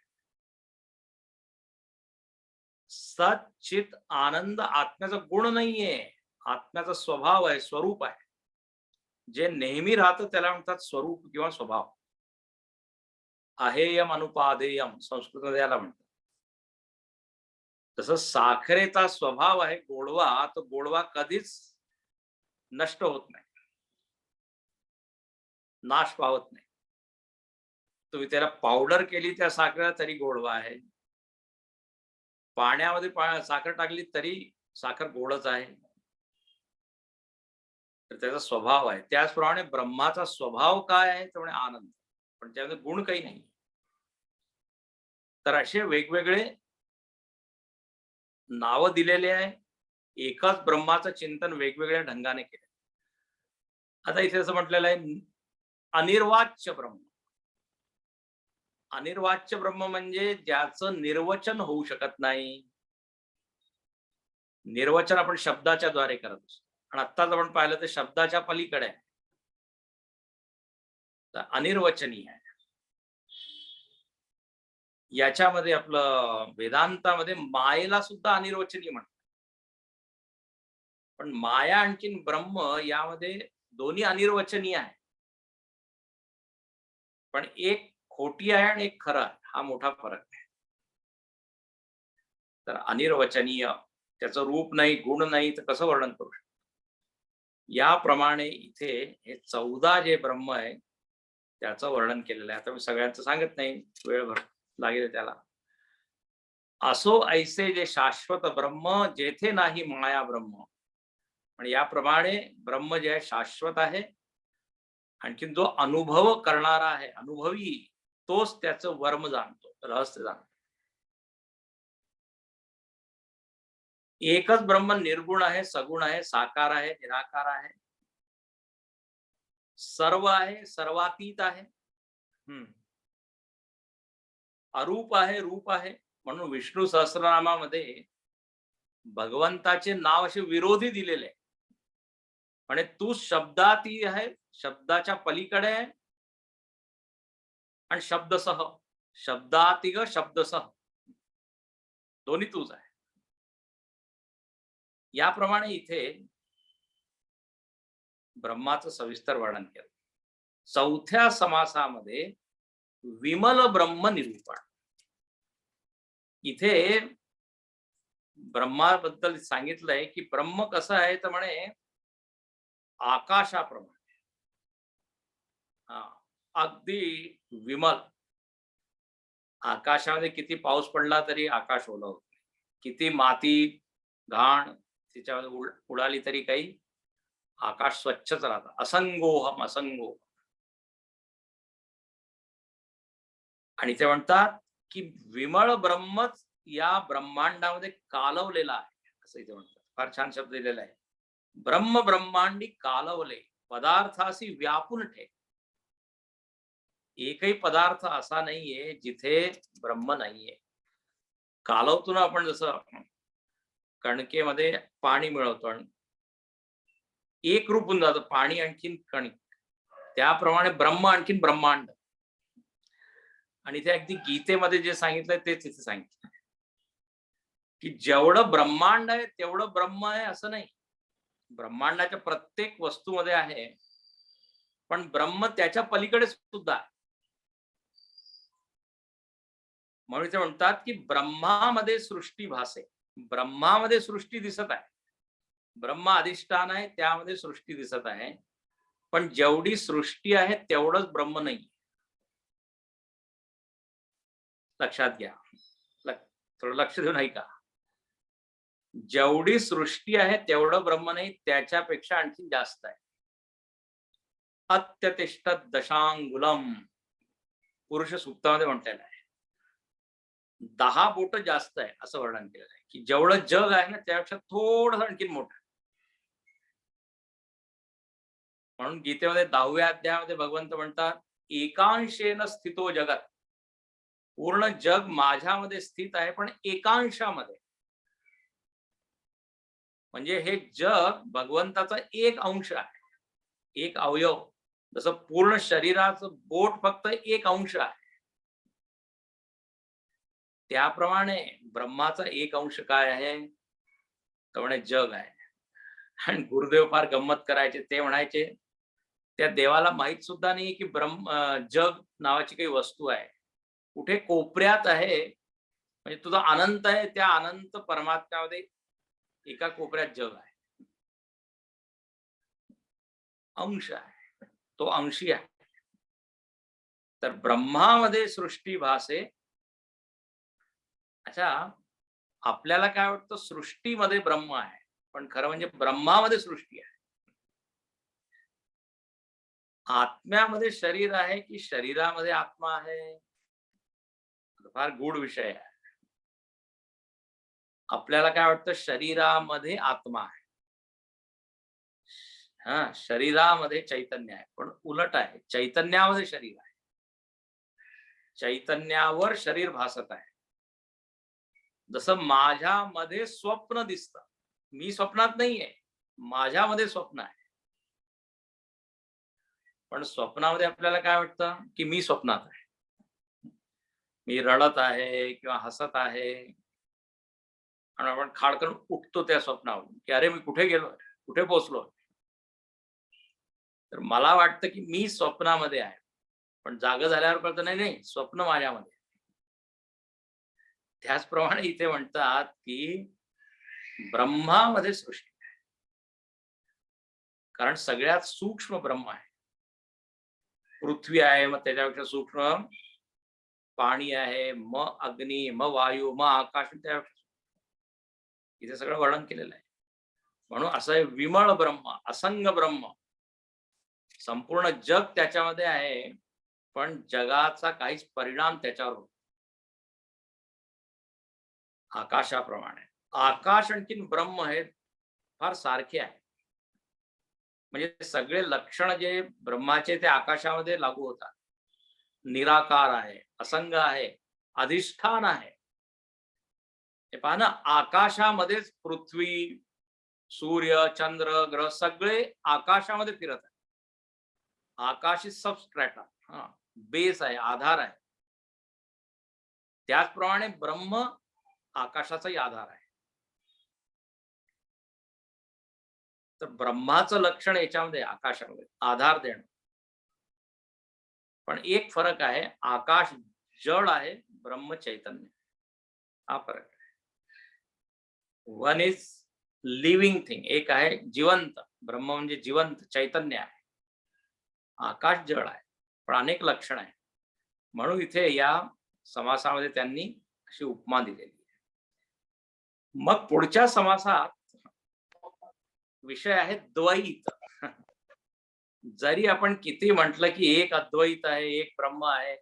सच्चित आनंद आत्म्याचा गुण नाहीये, आत्म्याचा स्वभाव आहे, स्वरूप आहे. जे नेहमी राहतं त्याला म्हणतात स्वरूप किंवा स्वभाव. अहेयम अनुपादेयम संस्कृत याला म्हणतात. तसं साखरेचा स्वभाव आहे गोडवा, तो गोडवा कधीच नष्ट होत नाही, नाश पावत नाही. तुम्ही त्याला पावडर केली त्या साखरेला तरी गोडवा आहे, पाण्यामध्ये साखर टाकली तरी साखर गोडच आहे. तर त्याचा स्वभाव आहे. त्याचप्रमाणे ब्रह्माचा स्वभाव काय आहे, तर म्हणजे आनंद, पण त्यामध्ये गुण काही नाही. तर असे वेगवेगळे नावं दिलेले आहे. एकाच ब्रह्माचं चिंतन वेगवेगळ्या ढंगाने केले. आता इथे असं म्हटलेलं आहे अनिर्वाच्य ब्रह्म. अनिर्वाच्य ब्रह्म म्हणजे ज्याचं निर्वचन होऊ शकत नाही. निर्वचन आपण शब्दाच्या द्वारे करत असतो, आणि आत्ताच आपण पाहिलं तर शब्दाच्या पलीकडे आहे, तर अनिर्वचनीय आहे. याच्यामध्ये आपलं वेदांतामध्ये मायेला सुद्धा अनिर्वचनीय म्हणतात. पण माया आणखीन ब्रह्म यामध्ये दोन्ही अनिर्वचनीय आहे, पण एक खोटी आहे आणि एक खरं आहे, हा मोठा फरक आहे. तर अनिर्वचनीय, त्याचं रूप नाही, गुण नाही, तर कसं वर्णन करू शकतो? याप्रमाणे इथे हे 14 जे ब्रह्म आहे त्याचं वर्णन केलेलं आहे. आता मी सगळ्यांचं सांगत नाही, वेळ लागेल त्याला. असो ऐसे जे शाश्वत ब्रह्म, जेथे नाही माया ब्रह्म. आणि याप्रमाणे ब्रह्म जे आहे शाश्वत आहे, आणखीन जो अनुभव करणारा आहे, अनुभवी, तोच त्याचं वर्म जाणतो, रहस्य जाणतो. एकच ब्रह्म निर्गुण आहे, सगुण आहे, साकार आहे, निराकार आहे, सर्व आहे, सर्वातीत आहे, अरूप आहे, रूप आहे. म्हणून विष्णू सहस्रनामामध्ये भगवंताचे नाव असे विरोधी दिलेले आहे, म्हणजे तू शब्दाती आहे, शब्दाच्या पलीकडे आहे, आणि शब्दसह, शब्दातिग शब्दसह दोन्ही तूच आहे. याप्रमाणे इथे ब्रह्माचं सविस्तर वर्णन केलं. चौथ्या समासामध्ये विमल ब्रह्म निरूपण. इथे ब्रह्माबद्दल सांगितलंय की ब्रह्म कसं आहे, तर म्हणे आकाशाप्रमाणे, अगदी विमल. आकाशामध्ये किती पाऊस पडला तरी आकाश ओलं होत नाही, किती माती घाण त्याच्यामध्ये उडाली तरी काही आकाश स्वच्छच राहतं. असंगोहम असंगो. आणि ते म्हणतात की विमळ ब्रह्मच या ब्रह्मांडामध्ये कालवलेला आहे, असं इथे म्हणतात. फार छान शब्द दिलेला आहे. ब्रह्म ब्रह्मांडी कालवले, पदार्थासी व्यापून ठे. एकही पदार्थ असा नाहीये जिथे ब्रह्म नाहीये. कालवतो ना आपण, जसं कणकेमध्ये पाणी मिळवतो आणि एक रूप होऊन जातं पाणी आणखीन कणिक, त्याप्रमाणे ब्रह्म आणखीन ब्रह्मांड. आणि ते अगदी गीतेमध्ये जे सांगितलंय तेच तिथे सांगितलं की जेवढं ब्रह्मांड आहे तेवढं ब्रह्म आहे असं नाही. ब्रह्मांडाच्या प्रत्येक वस्तूमध्ये आहे, पण ब्रह्म त्याच्या पलीकडे सुद्धा आहे. म्हणून ते म्हणतात की ब्रह्मामध्ये सृष्टी भासे. ब्रह्मामध्ये सृष्टी दिसत आहे, ब्रह्म अधिष्ठान आहे, त्यामध्ये सृष्टी दिसत आहे, पण जेवढी सृष्टी आहे तेवढंच ब्रह्म नाही. लक्षात घ्या, थोडं लक्ष देऊन ऐका. जेवढी सृष्टी आहे तेवढं ब्रह्म नाही, त्याच्यापेक्षा आणखी जास्त आहे. अत्यतिष्ठ दशांगुलम पुरुष सूक्तामध्ये म्हटलेलं आहे. 10 बोट जास्त आहे असं वर्णन केलेलं आहे की जेवढं जग आहे ना त्यापेक्षा थोडं आणखीन मोठं. म्हणून गीतेमध्ये 10व्या अध्यायामध्ये भगवंत म्हणतात एकांशेन स्थितो जगत. पूर्ण जग माझ्यामध्ये स्थित आहे, पण एकांशामध्ये. म्हणजे हे जग भगवंताचा एक अंश आहे, एक अवयव. जसं पूर्ण शरीराचं बोट फक्त एक अंश आहे, त्याप्रमाणे ब्रह्माचा एक अंश काय आहे, तर म्हणे जग आहे. आणि गुरुदेव फार गंमत करायचे. ते म्हणायचे त्या देवाला माहित सुद्धा नाही की जग नावाची काही वस्तू आहे. कुठे कोपऱ्यात आहे, म्हणजे तुझा अनंत आहे, त्या अनंत परमात्म्यामध्ये एका कोपऱ्यात जग आहे, अंश आहे, तो अंशी आहे. तर ब्रह्मामध्ये सृष्टी भासे. अच्छा, आपल्याला काय वाटतं सृष्टीमध्ये ब्रह्म आहे, पण खरं म्हणजे ब्रह्मामध्ये सृष्टी आहे. आत्म्यामध्ये शरीर आहे की शरीरामध्ये आत्मा आहे, फार गूढ विषय आहे. आपल्याला काय वाटतं शरीरामध्ये आत्मा आहे, शरीरामध्ये चैतन्य आहे, पण उलट आहे. चैतन्यामध्ये शरीर आहे, चैतन्यावर शरीर भासत आहे. जसं माझ्यामध्ये स्वप्न दिसतं, मी स्वप्नात नाहीये, माझ्यामध्ये स्वप्न आहे. पण स्वप्नामध्ये आपल्याला काय वाटतं की मी स्वप्नात आहे, मी रडत आहे किंवा हसत आहे, आणि आपण खाडकन उठतो त्या स्वप्नावरून की अरे मी कुठे गेलोय, कुठे पोहोचलो. तर मला वाटतं की मी स्वप्नामध्ये आहे, पण जागा झाल्यावर कळतं नाही नाही स्वप्न माझ्यामध्ये. त्याचप्रमाणे इथे म्हणतात की ब्रह्मामध्ये सृष्टी आहे, कारण सगळ्यात सूक्ष्म ब्रह्म आहे. पृथ्वी आहे, मग त्याच्यापेक्षा सूक्ष्म पाणी आहे, मग अग्नी, मग वायू, मग आकाश, त्यापेक्षा इथे सगळं वर्णन केलेलं आहे. म्हणून असं आहे विमळ ब्रह्म, असंग ब्रह्म. संपूर्ण जग त्याच्यामध्ये आहे, पण जगाचा काहीच परिणाम त्याच्यावर होतो. आकाशाप्रमाणे आकाश आणखीन ब्रह्म हे फार सारखे आहे. म्हणजे सगळे लक्षण जे ब्रह्माचे ते आकाशामध्ये लागू होतात. निराकार आहे, असंग आहे, अधिष्ठान आहे. हे पहा ना, आकाशामध्येच पृथ्वी, सूर्य, चंद्र, ग्रह सगळे आकाशामध्ये फिरत आहे. आकाश इज सबस्ट्रॅटा, हा बेस आहे, आधार आहे. त्याचप्रमाणे ब्रह्म आकाशाचाही आधार आहे. तर ब्रह्माचं लक्षण याच्यामध्ये आकाशामध्ये आधार देणं. पण एक फरक आहे, आकाश जड आहे, ब्रह्म चैतन्य. हा फरक आहे. वन इज लिव्हिंग थिंग, एक आहे जिवंत. ब्रह्म म्हणजे जिवंत चैतन्य आहे. आकाश जड आहे, पण अनेक लक्षण आहे. म्हणून इथे या समासामध्ये त्यांनी अशी उपमा दिलेली आहे. मग पुढच्या समासात विषय आहे द्वैत. जरी आपण किती म्हटलं की एक अद्वैत आहे, एक ब्रह्म आहे,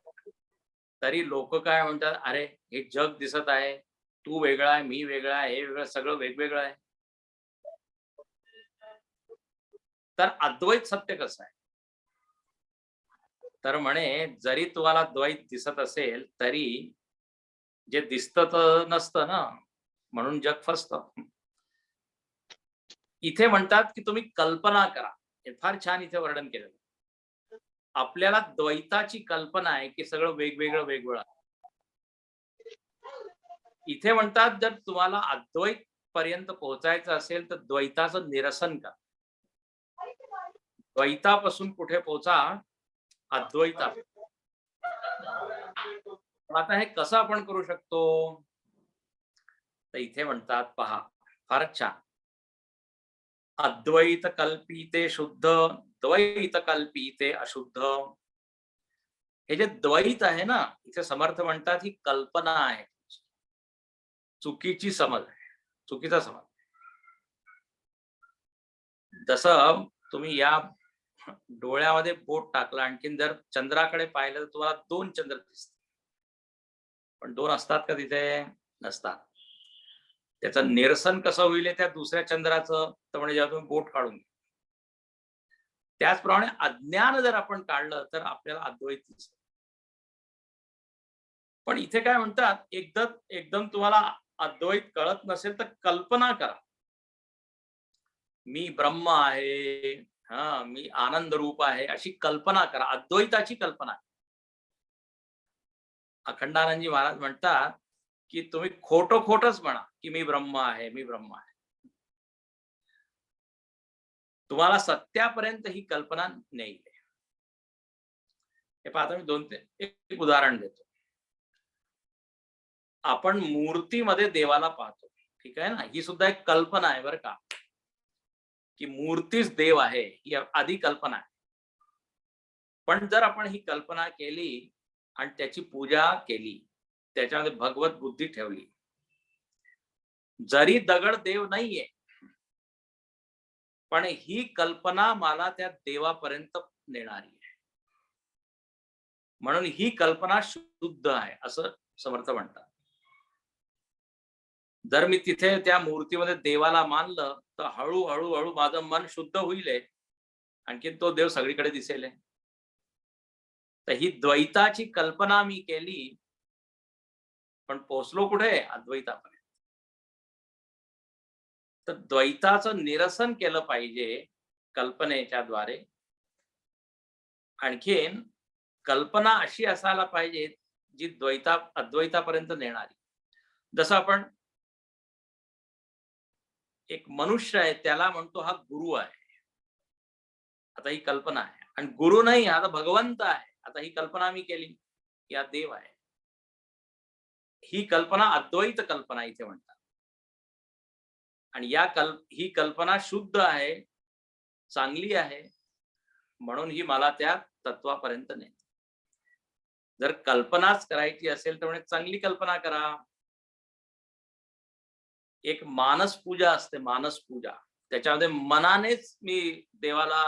तरी लोक काय म्हणतात, अरे हे जग दिसत आहे, तू वेगळा आहे, मी वेगळा आहे, हे वेगळं, सगळं वेगवेगळं आहे. तर अद्वैत सत्य कसं आहे? तर म्हणे, जरी तुम्हाला द्वैत दिसत असेल तरी जे दिसतं तर नसतं ना, म्हणून जग फसतं. इथे म्हणतात की तुम्ही कल्पना करा. हे फार छान इथे वर्णन केलं. आपल्याला द्वैताची कल्पना आहे की सगळं वेगवेगळं वेगवेगळं. इथे म्हणतात जर तुम्हाला अद्वैत पर्यंत पोहोचायचं असेल तर द्वैताचं निरसन करा. द्वैतापासून कुठे पोहोचा? अद्वैता. आता हे कसं आपण करू शकतो? तर इथे म्हणतात पहा, फारच छान. अद्वैत कल्पिते शुद्ध, द्वैत कल्पिते अशुद्ध. हे जे द्वैत आहे ना, इथे समर्थ म्हणतात ही कल्पना आहे, चुकीची समज आहे, चुकीचा समज. जसं तुम्ही या डोळ्यामध्ये बोट टाकलं, आणखीन जर चंद्राकडे पाहिलं तर तुम्हाला दोन चंद्र दिसतात. पण दोन असतात का तिथे? नसतात. त्याचं निरसन कसं होईल त्या दुसऱ्या चंद्राचं? तर म्हणजे जेव्हा तुम्ही बोट काढून घ्या. त्याचप्रमाणे अज्ञान जर आपण काढलं तर आपल्याला अद्वैत दिसतं. पण इथे काय म्हणतात, एकदम तुम्हाला अद्वैत कळत नसेल तर कल्पना करा, मी ब्रह्म आहे, हा मी आनंद रूप आहे, अशी कल्पना करा. अद्वैताची कल्पना. अखंडानंदजी महाराज म्हणतात की तुम्ही खोटच म्हणा की मी ब्रह्म आहे, मी ब्रह्म आहे. तुम्हाला सत्यापर्यंत ही कल्पना नाही. हे पाहता मी एक उदाहरण देतो. आपण मूर्तीमध्ये देवाला पाहतो, ठीक आहे ना, ही सुद्धा एक कल्पना आहे बरं का, की मूर्तीच देव आहे, ही आधी कल्पना आहे. पण जर आपण ही कल्पना केली आणि त्याची पूजा केली, त्याच्यामध्ये भगवत बुद्धी ठेवली, जरी दगड देव नाहीये, पण ही कल्पना मला त्या देवापर्यंत नेणारी आहे. म्हणून ही कल्पना शुद्ध आहे असं समर्थ म्हणतात. जर मी तिथे त्या मूर्तीमध्ये देवाला मानलं तर हळूहळू माझं मन शुद्ध होईल, आणखीन तो देव सगळीकडे दिसेल. तर ही द्वैताची कल्पना मी केली, पण पोचलो कुठे? अद्वैतापर्यंत. तर द्वैताचं निरसन केलं पाहिजे कल्पनेच्या द्वारे. आणखीन कल्पना अशी असायला पाहिजे जी अद्वैतापर्यंत नेणारी. जसं आपण एक मनुष्य आहे, त्याला म्हणतो हा गुरु आहे, आता ही कल्पना आहे. आणि गुरु नाही, आता भगवंत आहे, आता ही कल्पना मी केली, या देव आहे. ही कल्पना अद्वैत कल्पना इथे म्हणतात. आणि ही कल्पना शुद्ध आहे, चांगली आहे, म्हणून ही मला त्या तत्वापर्यंत नेते. जर कल्पनाच करायची असेल तर म्हणजे चांगली कल्पना करा. एक मानस पूजा असते, मानस पूजा, त्याच्यामध्ये मनानेच मी देवाला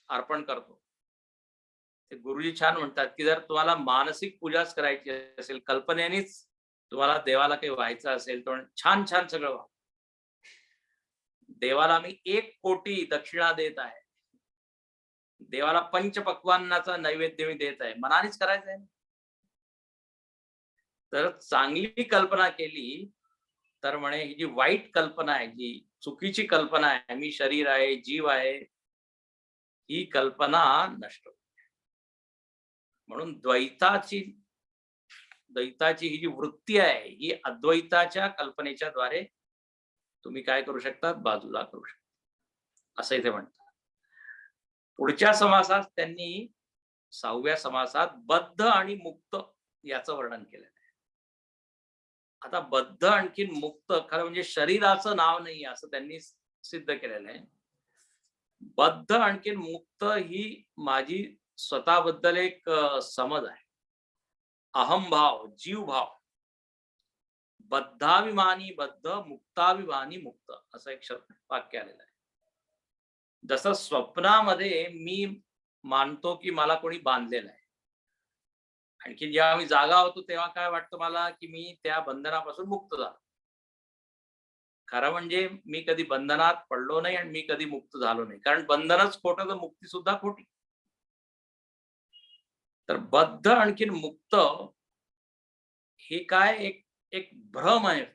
अर्पण करतो. ते गुरुजी छान म्हणतात की जर तुम्हाला मानसिक पूजाच करायची असेल, कल्पनेनेच तुम्हाला देवाला काही व्हायचं असेल तर छान छान सगळं व्हा. देवाला मी 1 कोटी दक्षिणा देत आहे, देवाला पंचपक्वान्नाचा नैवेद्य मी देत आहे, मनानेच करायचं आहे. तर चांगली कल्पना केली तर म्हणे ही जी वाईट कल्पना आहे, जी चुकीची कल्पना आहे, मी शरीर आहे, जीव आहे, ही कल्पना नष्ट होते. म्हणून द्वैताची ही जी वृत्ती आहे, ही अद्वैताच्या कल्पनेच्या द्वारे तुम्ही काय करू शकता, बाजूला करू शकता, असं इथे म्हणतात. पुढच्या समासात त्यांनी 6व्या समासात बद्ध आणि मुक्त याचं वर्णन केलेलं आहे. आता बद्ध आणखीन मुक्त खरं म्हणजे शरीराचं नाव नाही असं त्यांनी सिद्ध केलेलं आहे. बद्ध आणखीन मुक्त ही माझी स्वतःबद्दल एक समज आहे. अहमभाव, जीवभाव, बद्धाभिमानी बद्ध, मुक्ताभिमानी मुक्त, असं एक वाक्य आलेलं आहे. जसं स्वप्नामध्ये मी मानतो की मला कोणी बांधलेलं आहे, आणखी जेव्हा मी जागा होतो तेव्हा काय वाटतं मला की मी त्या बंधनापासून मुक्त झालो. खरं म्हणजे मी कधी बंधनात पडलो नाही आणि मी कधी मुक्त झालो नाही, कारण बंधनच खोटं तर मुक्ती सुद्धा खोटी. तर बद्ध आणखीन मुक्त हे काय एक एक भ्रम आहे.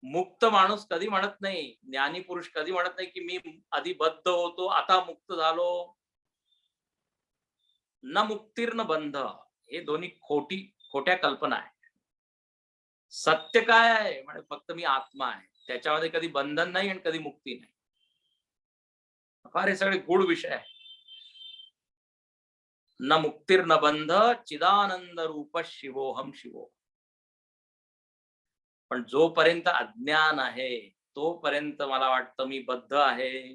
मुक्त माणूस कधी म्हणत नाही, ज्ञानी पुरुष कधी म्हणत नाही की मी आधी बद्ध होतो आता मुक्त झालो. न मुक्तीर्न बंध, हे दोन्ही खोट्या कल्पना आहे. सत्य काय आहे म्हणजे फक्त मी आत्मा आहे, त्याच्यामध्ये कधी बंधन नाही आणि कधी मुक्ती नाही. फार हे सगळे गूढ विषय आहे. न मुक्तीर्न बंध, चिदानंद रूप शिवोहम शिवो. पण जोपर्यंत अज्ञान आहे तोपर्यंत मला वाटतं मी बद्ध आहे.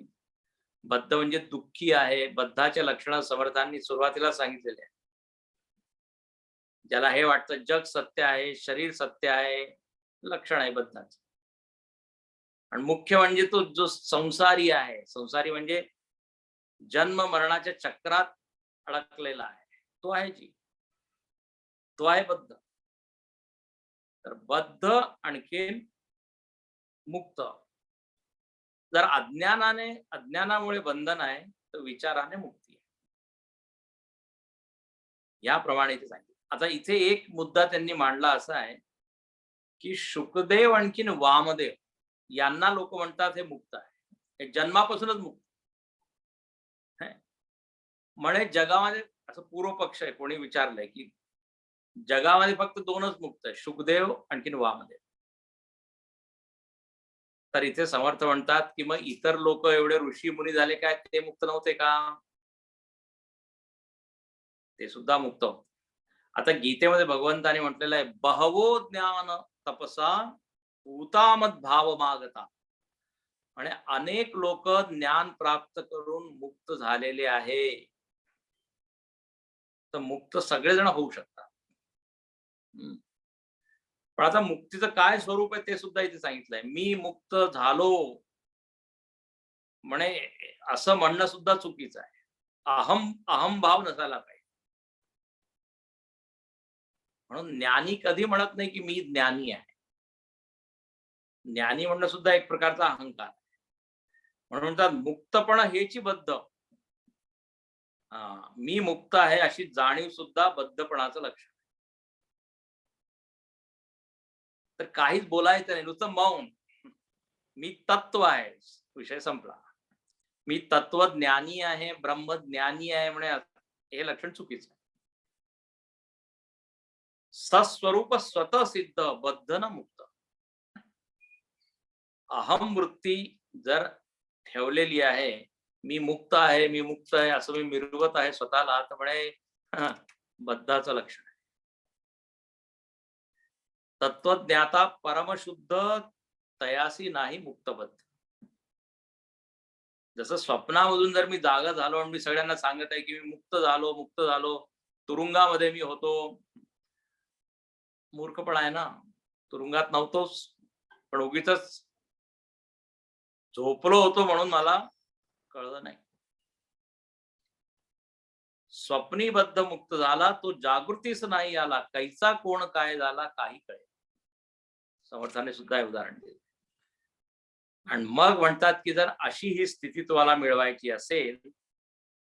बद्ध म्हणजे दुःखी आहे. बद्धाचे लक्षण समर्थांनी सुरुवातीला सांगितलेले आहे. ज्याला हे वाटतं जग सत्य आहे, शरीर सत्य आहे, लक्षण आहे बद्धाचं. आणि मुख्य म्हणजे तो जो संसारी आहे, संसारी म्हणजे जन्म मरणाच्या चक्रात अडकलेला आहे, तो आहे जीव, तो आहे बद्ध. तर बद्ध आणखीन मुक्त. जर अज्ञानामुळे बंधन आहे तर विचाराने मुक्ती आहे, याप्रमाणे ते सांगितलं. आता इथे एक मुद्दा त्यांनी मांडला असा आहे की शुकदेव आणखीन वामदेव यांना लोक म्हणतात हे मुक्त आहे, हे जन्मापासूनच मुक्त. म्हणे जगामध्ये असं पूर्व पक्ष आहे, कोणी विचारलंय की जगामध्ये फक्त दोनच मुक्त आहे, शुकदेव आणखीन वामदेव. तर इथे समर्थ म्हणतात की मग इतर लोक एवढे ऋषी मुनी झाले काय, ते मुक्त नव्हते का? ते सुद्धा मुक्त होते. आता गीतेमध्ये भगवंताने म्हटलेलं आहे, बहवो ज्ञान तपसा भूतामद भाव मागता. म्हणजे अनेक लोक ज्ञान प्राप्त करून मुक्त झालेले आहे. तर मुक्त सगळेजण होऊ शकतात. पण आता मुक्तीचं काय स्वरूप आहे ते सुद्धा इथे सांगितलंय. मी मुक्त झालो म्हणे असं म्हणणं सुद्धा चुकीचं आहे. अहम भाव नसायला पाहिजे. म्हणून ज्ञानी कधी म्हणत नाही की मी ज्ञानी आहे. ज्ञानी म्हणणं सुद्धा एक प्रकारचा अहंकार आहे. म्हणून म्हणतात मुक्तपण हेची बद्ध. मी मुक्त आहे अशी जाणीव सुद्धा बद्धपणाचं लक्षण. तर काहीच बोलायचं नाही, नुसतं मौन. मी तत्व आहे, विषय संपला. मी तत्वज्ञानी आहे, ब्रह्मज्ञानी आहे म्हणे, हे लक्षण चुकीचं आहे. सस्वरूप स्वतः सिद्ध बद्ध न मुक्त. अहम वृत्ती जर ठेवलेली आहे, मी मुक्त आहे, मी मुक्त आहे असं मी मिरवत आहे स्वतःला, तर म्हणे बद्धाचं लक्षण आहे. तत्वज्ञाता परमशुद्ध तयासी नाही मुक्तबद्ध. जसं स्वप्नामधून जर मी जागा झालो आणि मी सगळ्यांना सांगत आहे की मी मुक्त झालो, तुरुंगामध्ये मी होतो, मूर्खपण आहे ना. तुरुंगात नव्हतोच, पण उगीच झोपलो होतो म्हणून मला कळलं नाही. स्वप्नीबद्ध मुक्त झाला तो जागृतीच नाही आला, कैचा कोण काय झाला काही कळे. समर्थाने सुद्धा हे उदाहरण दिले. आणि मग म्हणतात की जर अशी ही स्थिती तुम्हाला मिळवायची असेल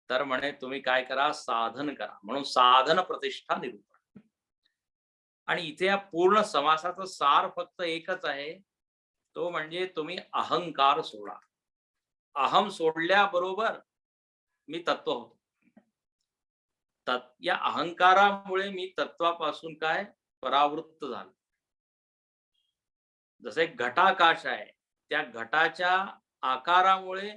तर म्हणे तुम्ही काय करा, साधन करा. म्हणून साधन प्रतिष्ठा निरूपण. आणि इथे या पूर्ण समासाचं सार फक्त एकच आहे, तो म्हणजे तुम्ही अहंकार सोडा. अहम सोडल्याबरोबर मी तत्व होतो. या अहंकारामुळे मी तत्वापासून काय परावृत्त झालो. जसे घटाकाश आहे, त्या घटाच्या आकारामुळे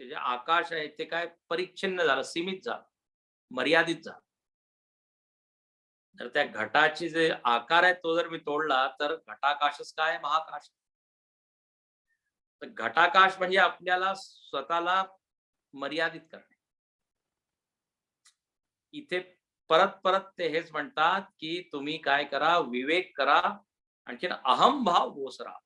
ते जे आकाश आहे ते काय परिच्छिन्न झालं, सीमित झालं, मर्यादित झालं. तर त्या घटाची जे आकार आहे तो जर मी तोडला तर घटाकाशच काय महाकाश. तर घटाकाश म्हणजे आपल्याला स्वतःला मर्यादित करणे. इथे परत परत ते हेच म्हणतात की तुम्ही काय करा, विवेक करा, आणखीन अहमभाव ओसरा.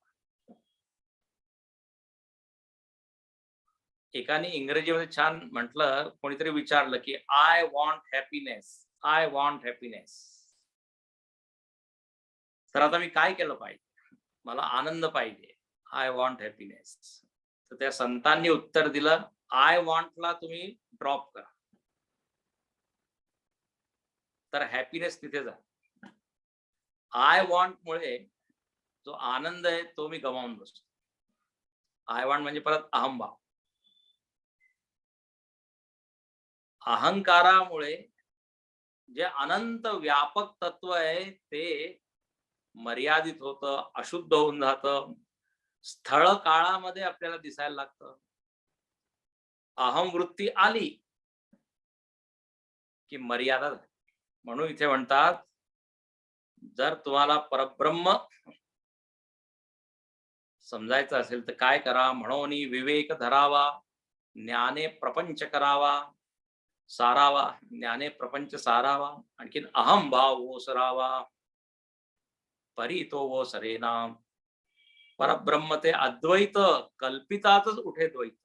एकाने इंग्रजीमध्ये छान म्हटलं, कोणीतरी विचारलं की I want happiness, I want happiness. तर आता मी काय केलं पाहिजे, मला आनंद पाहिजे, आय वॉन्ट हॅपीनेस. तर त्या संतांनी उत्तर दिलं, आय वॉन्टला तुम्ही ड्रॉप करा, तर हॅपीनेस तिथे जा. आय वॉन्ट मुळे जो आनंद आहे तो मी गमावून बसतो. आय वॉन्ट म्हणजे परत अहमभाव. अहंकारामुळे जे अनंत व्यापक तत्व आहे ते मर्यादित होतं, अशुद्ध होऊन जातं, स्थळ काळामध्ये आपल्याला दिसायला लागतं. अहम वृत्ती आली की मर्यादा झाली. म्हणून इथे म्हणतात, जर तुम्हाला परब्रह्म समजायचं असेल तर काय करा, म्हणून विवेक धरावा, ज्ञाने प्रपंच करावा, सारावा, ज्ञाने प्रपंच सारावा, आणखीन अहम भाव ओसरावा, परी तो वो सरेना. परब्रह्म ते अद्वैत, कल्पितातच उठे द्वैत.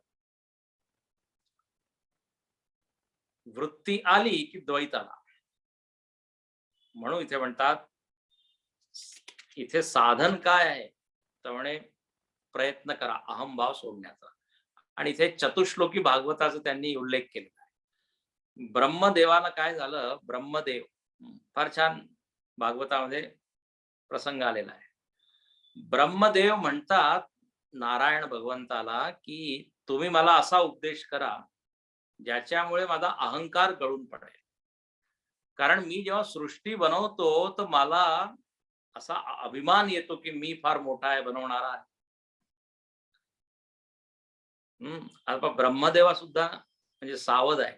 वृत्ती आली की द्वैत आला. म्हणून इथे म्हणतात, इथे साधन काय आहे तर म्हणे प्रयत्न करा अहमभाव सोडण्याचा. आणि इथे चतुश्लोकी भागवताचा त्यांनी उल्लेख केलेला आहे. ब्रह्मदेवाला काय झालं, ब्रह्मदेव फार छान भागवतामध्ये प्रसंग आलेला आहे. ब्रह्मदेव म्हणतात नारायण भगवंताला की तुम्ही मला असा उपदेश करा ज्याच्यामुळे माझा अहंकार गळून पडेल. कारण मी जेव्हा सृष्टी बनवतो तर मला असा अभिमान येतो की मी फार मोठा आहे, बनवणारा आहे. आता ब्रह्मदेवा सुद्धा म्हणजे सावध आहे.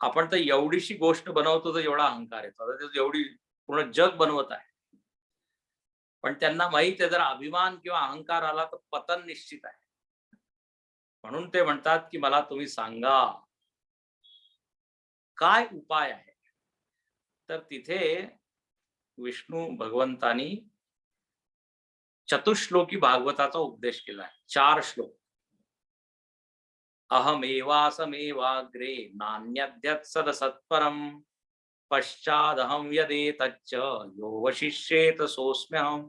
आपण तर एवढीशी गोष्ट बनवतो तर एवढा अहंकार येतो, एवढी पूर्ण जग बनवत आहे. पण त्यांना माहित आहे जर अभिमान किंवा अहंकार आला तर पतन निश्चित आहे. म्हणून ते म्हणतात की मला तुम्ही सांगा काय उपाय आहे. तर तिथे विष्णू भगवंतानी चतुश्लोकी भागवताचा उपदेश केला आहे. 4 श्लोक. अहमेवासमेवाग्रे नान्यद्यत् सदसत्परम पश्चादहं यदेतच्च यो वशिष्येत सोऽस्म्यहम्.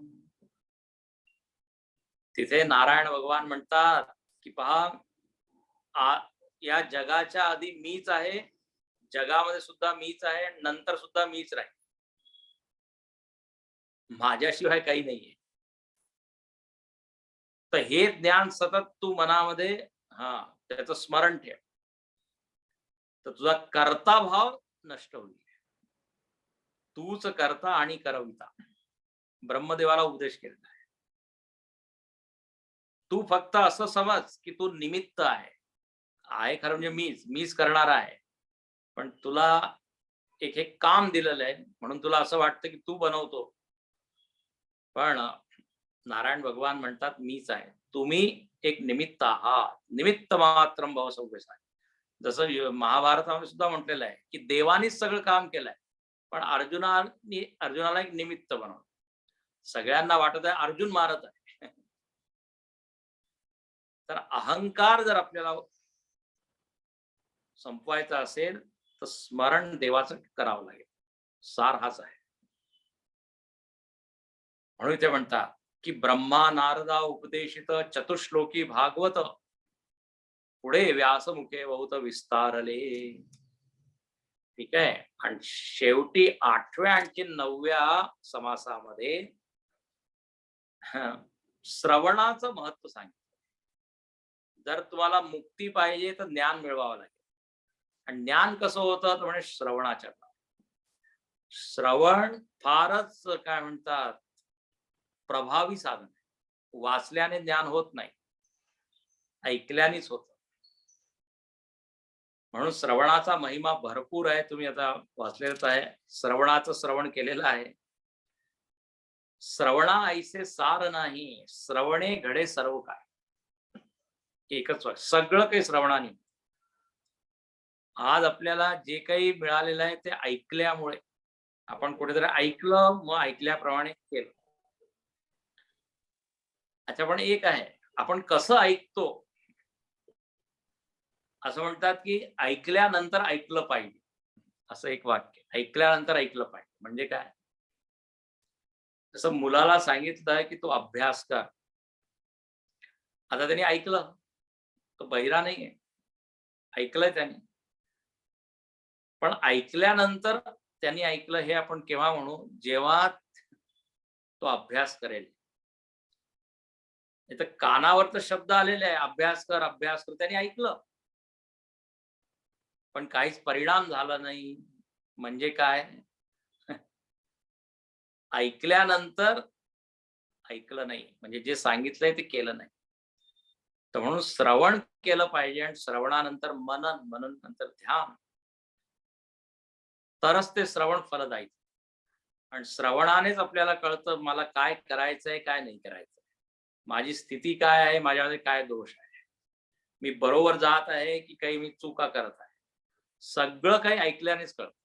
तिथे नारायण भगवान म्हणतात की पहा, या जगाच्या आधी मीच आहे, जगामध्ये सुद्धा मीच आहे, नंतर सुद्धा मीच राहील, माझ्याशिवाय काही नाहीये. तर हे ज्ञान सतत तू मनामध्ये त्याचं स्मरण ठेव, तर तुझा कर्ता भाव नष्ट होईल. तूच कर्ता आणि करविता. ब्रह्मदेवाला उपदेश केलेला आहे. तू फक्त असं समज की तू निमित्त आहे खरं म्हणजे मीच करणार आहे. पण तुला एक काम दिलेलं आहे म्हणून तुला असं वाटतं की तू बनवतो. पण नारायण भगवान म्हणतात मीच आहे, तुम्ही एक निमित्त आहात. निमित्त मात्रम भव सव्यसाय. जसं महाभारतामध्ये सुद्धा म्हटलेलं आहे की देवानीच सगळं काम केलंय, पण अर्जुनाला एक निमित्त बनवलं. सगळ्यांना वाटत आहे अर्जुन मारत आहे. तर अहंकार जर आपल्याला संपवायचा असेल तर स्मरण देवाचं करावं लागेल. सार हाच आहे. म्हणून ते म्हणतात की ब्रह्मा नारदा उपदेशित चतुश्लोकी भागवत पुढे व्यासमुखे बहुत विस्तारले. ठीक आहे. आणि शेवटी 8व्या आणखी 9व्या समासामध्ये श्रवणाचं महत्व सांगितलं. जर तुम्हाला मुक्ती पाहिजे तर ज्ञान मिळवावं लागेल. आणि ज्ञान कसं होतं तर म्हणजे श्रवणाच्या द्वारे. श्रवण फारच काय म्हणतात प्रभावी साधन आहे. वाचल्याने ज्ञान होत नाही, ऐकल्यानेच होत. म्हणून श्रवणाचा महिमा भरपूर आहे. तुम्ही आता वाचलेलंच आहे, श्रवणाचं श्रवण केलेलं आहे. श्रवणा ऐसे सार नाही, श्रवणे घडे सर्व काय. एकच वाक्य, सगळं काही श्रवणाने. आज आपल्याला जे काही मिळालेलं आहे ते ऐकल्यामुळे. आपण कुठेतरी ऐकलं, मग ऐकल्याप्रमाणे केलं. अच्छा, पण एक आहे, आपण कसं ऐकतो. असं म्हणतात की ऐकल्यानंतर ऐकलं पाहिजे, असं एक वाक्य. ऐकल्यानंतर ऐकलं पाहिजे म्हणजे काय. जसं मुलाला सांगितलं की तो अभ्यास कर. आता त्यांनी ऐकलं, तो बहिरा नाहीये, ऐकलंय त्यांनी. पण ऐकल्यानंतर त्यांनी ऐकलं हे आपण केव्हा म्हणू, जेव्हा तो अभ्यास करेल. तर कानावर तर शब्द आलेले आहे, अभ्यास कर अभ्यास कर, त्यांनी ऐकलं पण काहीच परिणाम झाला नाही. म्हणजे काय, ऐकल्यानंतर ऐकलं नाही म्हणजे जे सांगितलंय ते केलं नाही. तर म्हणून श्रवण केलं पाहिजे आणि श्रवणानंतर मनन, मनन नंतर ध्यान, तरच ते श्रवण फलदायी. आणि श्रवणानेच आपल्याला कळतं मला काय करायचंय काय नाही करायचं, माझी स्थिती काय आहे, माझ्यामध्ये काय दोष आहे, मी बरोबर जात आहे की काही मी चुका करत आहे. सगळं काही ऐकल्यानेच कळतं.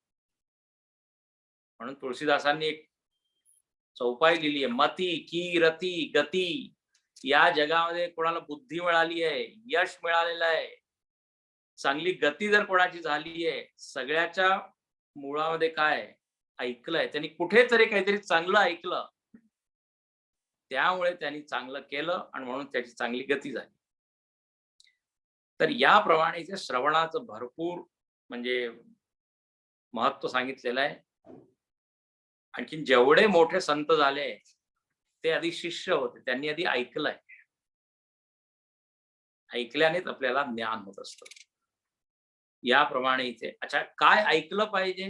म्हणून तुळशीदासांनी एक चौपाई लिहिली आहे, मती की रती गती. या जगामध्ये कोणाला बुद्धी मिळाली आहे, यश मिळालेलं आहे, चांगली गती जर कोणाची झाली आहे, सगळ्याच्या मुळामध्ये काय ऐकलंय त्यांनी, कुठेतरी काहीतरी चांगलं ऐकलं, त्यामुळे त्यांनी चांगलं केलं आणि म्हणून त्याची चांगली गती झाली. तर याप्रमाणे इथे श्रवणाचं भरपूर म्हणजे महत्व सांगितलेलं आहे. आणखी जेवढे मोठे संत झाले ते आधी शिष्य होते, त्यांनी आधी ऐकलंय. ऐकल्यानेच आपल्याला ज्ञान होत असतं. याप्रमाणे इथे अच्छा काय ऐकलं पाहिजे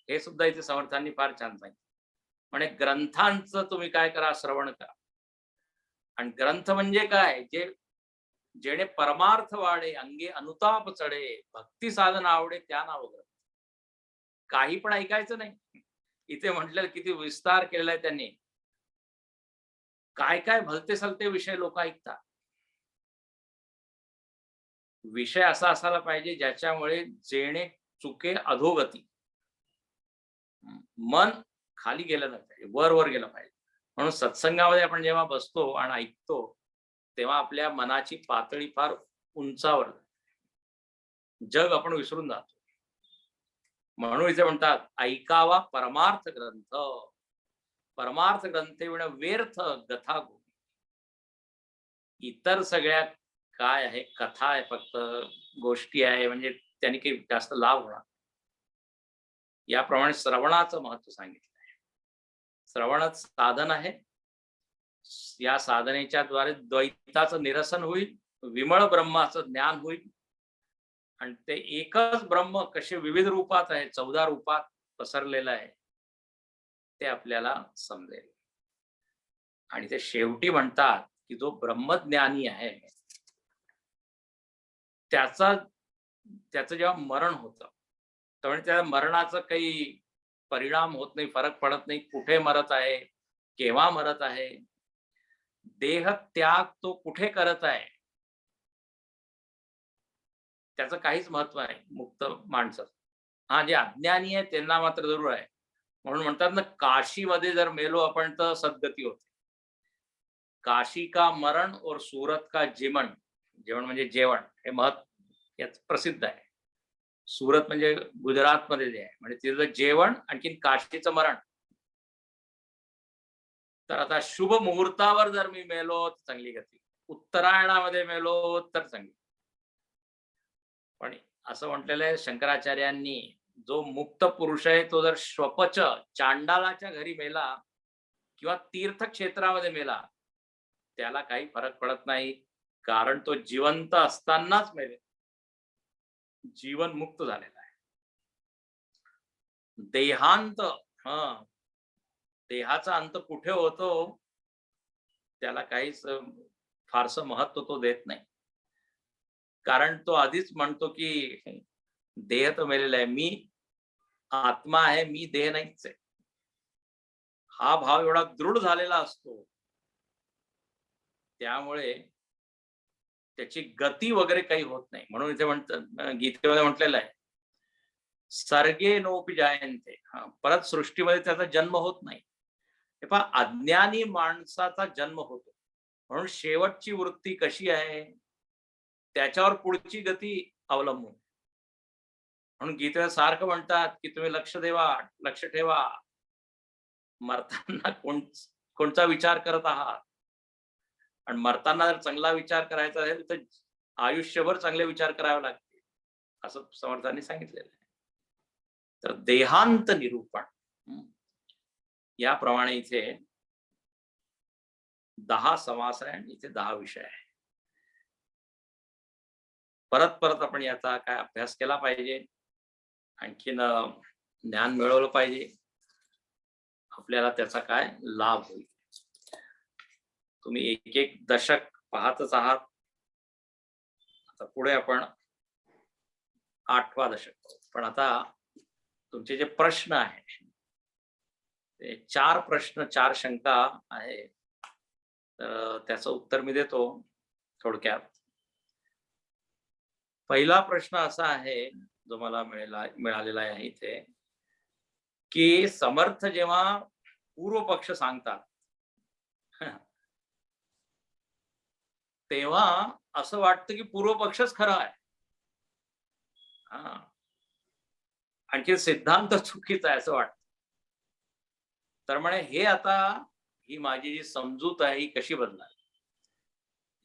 हे सुद्धा इथे समर्थांनी फार छान सांगितलं. म्हणजे ग्रंथांचं तुम्ही काय करा, श्रवण करा. आणि ग्रंथ म्हणजे काय, जे जेणे परमार्थ वाढे, अंगे अनुताप चढे, भक्ती साधन आवडे, त्या नाव ग्रंथ. काही पण ऐकायचं नाही. इथे म्हटलं किती विस्तार केलेला आहे त्यांनी. काय काय भलते सलते विषय लोक ऐकतात. विषय असा असायला पाहिजे ज्याच्यामुळे जेणे चुके अधोगती, मन खाली गेलं नाही पाहिजे, वर वर गेलं पाहिजे. म्हणून सत्संगामध्ये आपण जेव्हा बसतो आणि ऐकतो तेव्हा आपल्या मनाची पातळी फार उंचावर, जग आपण विसरून जातो. म्हणून इथे म्हणतात ऐकावा परमार्थ ग्रंथ. परमार्थ ग्रंथेविण व्यर्थ गथा गो. इतर सगळ्या काय आहे, कथा आहे, फक्त गोष्टी आहे, म्हणजे त्यांनी काही जास्त लाभ होणार. याप्रमाणे श्रवणाचं महत्व सांगितलं आहे. श्रवणच साधन आहे. या साधनेच्या द्वारे द्वैताचं निरसन होईल, विमळ ब्रह्माचं ज्ञान होईल. आणि ते एकच ब्रह्म कसे विविध रूपात आहे, 14 रूपात पसरलेलं आहे, ते आपल्याला समजेल. आणि ते शेवटी म्हणतात की जो ब्रह्मज्ञानी आहे त्याचं जेव्हा मरण होतं तेव्हा त्या मरणाचं काही परिणाम होत नाही, फरक पडत नाही, कुठे मरत आहे, केव्हा मरत आहे, देह त्याग तो कुठे करत आहे, त्याचं काहीच महत्व नाही मुक्त माणसं. हा, जे अज्ञानी आहे त्यांना मात्र जरूर आहे. म्हणून म्हणतात ना, काशीमध्ये जर मेलो आपण तर सद्गती होते. काशी का मरण और सूरत का जीवन. जेवण म्हणजे जेवण हे महत्व याच प्रसिद्ध आहे. सूरत म्हणजे गुजरात मध्ये जे आहे, म्हणजे तिथं जेवण, आणखीन काशीचं मरण. तर आता शुभ मुहूर्तावर जर मी मेलो तर चांगली गती, उत्तरायणामध्ये मेलो तर चांगली. पण असं म्हटलेलं आहे शंकराचार्यांनी, जो मुक्त पुरुष आहे तो जर श्वपच चांडालाच्या घरी मेला किंवा तीर्थक्षेत्रामध्ये मेला त्याला काही फरक पडत नाही, कारण तो जिवंत असतानाच मेले, जीवन मुक्त झालेला आहे. देहांत, हा, देहाचा अंत कुठे होतो त्याला काहीच फारसं महत्व तो देत नाही, कारण तो आधीच म्हणतो की देह तर मेलेला आहे, मी आत्मा आहे, मी देह नाहीच आहे. हा भाव एवढा दृढ झालेला असतो, त्यामुळे त्याची गती वगैरे काही होत नाही. म्हणून इथे म्हणतात, गीतेमध्ये म्हटलेलं आहे, सर्गे नोपि जायन्ते, परत सृष्टीमध्ये त्याचा जन्म होत नाही. हे पहा, अज्ञानी माणसाचा जन्म होतो, म्हणून शेवटची वृत्ती कशी आहे त्याच्यावर पुढची गती अवलंबून. म्हणून गीतेत सारखं म्हणतात की तुम्ही लक्ष देवा, लक्ष ठेवा, मरताना कोणता विचार करत आहात. आणि मरताना जर चांगला विचार करायचा असेल तर आयुष्यभर चांगले विचार करावे लागतील, असं समर्थांनी सांगितलेलं आहे. तर देहांत निरूपण, याप्रमाणे इथे 10 समास आहे आणि इथे 10 विषय आहे. परत परत आपण याचा काय अभ्यास केला पाहिजे, आणखीन ज्ञान मिळवलं पाहिजे, आपल्याला त्याचा काय लाभ होईल. तुम्ही एक एक दशक पाहतच आहात. आता पुढे आपण 8वा दशक पाहू. पण आता तुमचे जे प्रश्न आहेत ते 4 प्रश्न 4 शंका आहे, तर त्याचं उत्तर मी देतो थोडक्यात. पहिला प्रश्न असा आहे जो मला मिळालेला आहे इथे, की समर्थ जेव्हा पूर्व पक्ष सांगतात तेव्हा असं वाटतं की पूर्व पक्षच खरा आहे, आणखी सिद्धांत चुकीचा आहे असं वाटतं. तर म्हणे हे आता ही माझी जी समजूत आहे ही कशी बदलाल.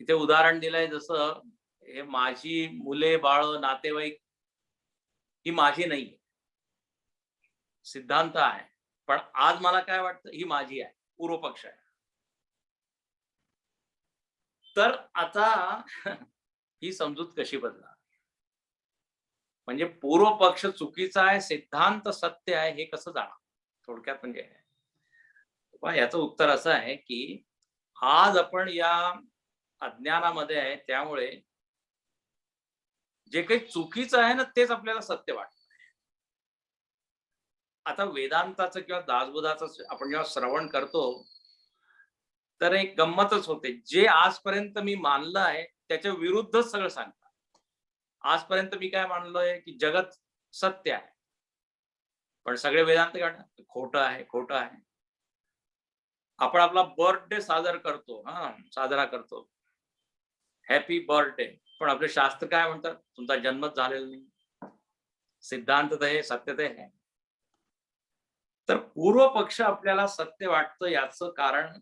इथे उदाहरण दिलंय, जसं हे माझी मुले बाळ नातेवाईक ही माझी नाही, सिद्धांत आहे, पण आज मला काय वाटतं ही माझी आहे, पूर्व पक्ष आहे. तर आता ही समजूत कशी बदला, म्हणजे पूर्व पक्ष चुकीचा आहे, सिद्धांत सत्य आहे, हे कसं जाणार. थोडक्यात म्हणजे याचं उत्तर असं आहे की आज आपण या अज्ञानामध्ये आहे, त्यामुळे जे काही चुकीचं आहे ना तेच आपल्याला सत्य वाटतं. आता वेदांताचं किंवा दासबोधाचं आपण जेव्हा श्रवण करतो तर एक गंमतच होते, जे आजपर्यंत मी मानलं आहे त्याच्या विरुद्धच सगळं सांगतात. आजपर्यंत मी काय मानलोय की जगत सत्य आहे, पण सगळे वेदांत काढतात खोटं आहे, खोटं आहे. आपण आपला बर्थडे साजरा करतो, हॅपी बर्थडे, पण आपले शास्त्र काय म्हणतात, तुमचा जन्मच झालेला नाही, सिद्धांत तर हे, सत्य ते आहे. तर पूर्व पक्ष आपल्याला सत्य वाटतं याचं कारण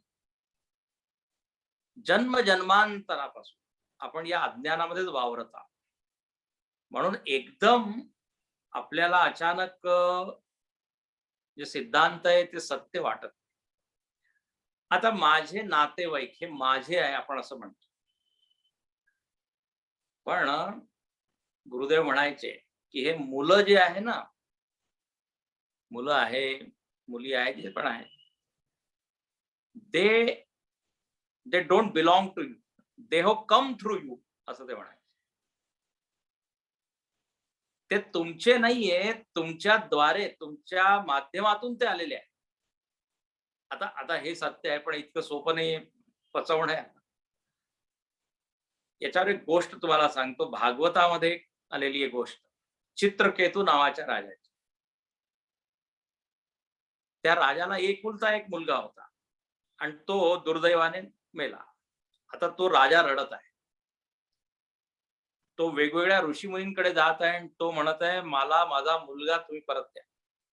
जन्म जन्मांतरापासून आपण या अज्ञानामध्येच वावरत आहोत. म्हणून एकदम आपल्याला अचानक जे सिद्धांत आहे ते सत्य वाटत. आता माझे नातेवाईक हे माझे आहे आपण असं म्हणतो, पण गुरुदेव म्हणायचे की हे मुलं जे आहे ना, मुलं आहे, मुली आहे, जे पण आहे, they don't belong to you, they have come through you, असं ते म्हणायचे. ते तुमचे नाहीये, तुमच्याद्वारे, तुमच्या माध्यमातून ते आलेले आहे. आता हे सत्य आहे, पण इतकं सोपं नाही पचवणं आहे. याच्यावर एक गोष्ट तुम्हाला सांगतो, भागवतामध्ये आलेली एक गोष्ट, चित्रकेतू नावाच्या राजाची. त्या राजाला एकुलता एक मुलगा होता आणि तो दुर्दैवाने मेला. आता तो राजा रडत आहे, तो वेगवेगळ्या ऋषीमुनींकडे जात आहे आणि तो म्हणत आहे, मला माझा मुलगा तुम्ही परत द्या,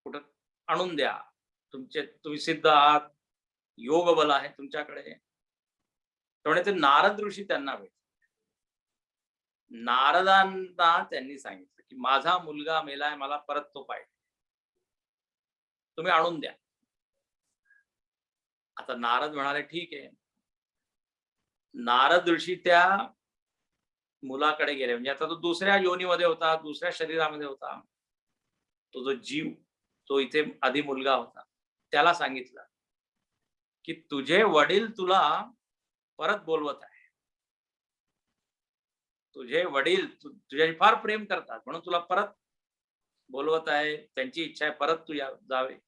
कुठं आणून द्या, तुम्ही सिद्ध आहात, योग बल आहे तुमच्याकडे. त्यामुळे ते नारद ऋषी त्यांना भेटले. नारदांना त्यांनी सांगितलं की माझा मुलगा मेलाय, मला परत तो पाहिजे, तुम्ही आणून द्या. आता नारद म्हणाले ठीक आहे. नारद ऋषी त्या मुलाकडे गेले, म्हणजे आता तो दुसऱ्या योनीमध्ये होता, दुसऱ्या शरीरामध्ये होता, तो जो जीव, तो इथे आधी मुलगा होता, त्याला सांगितलं की तुझे वडील तुला परत बोलवत आहे. तुझे वडील तुझ्याशी फार प्रेम करतात, म्हणून तुला परत बोलवत आहे. त्यांची इच्छा आहे परत तू जावे.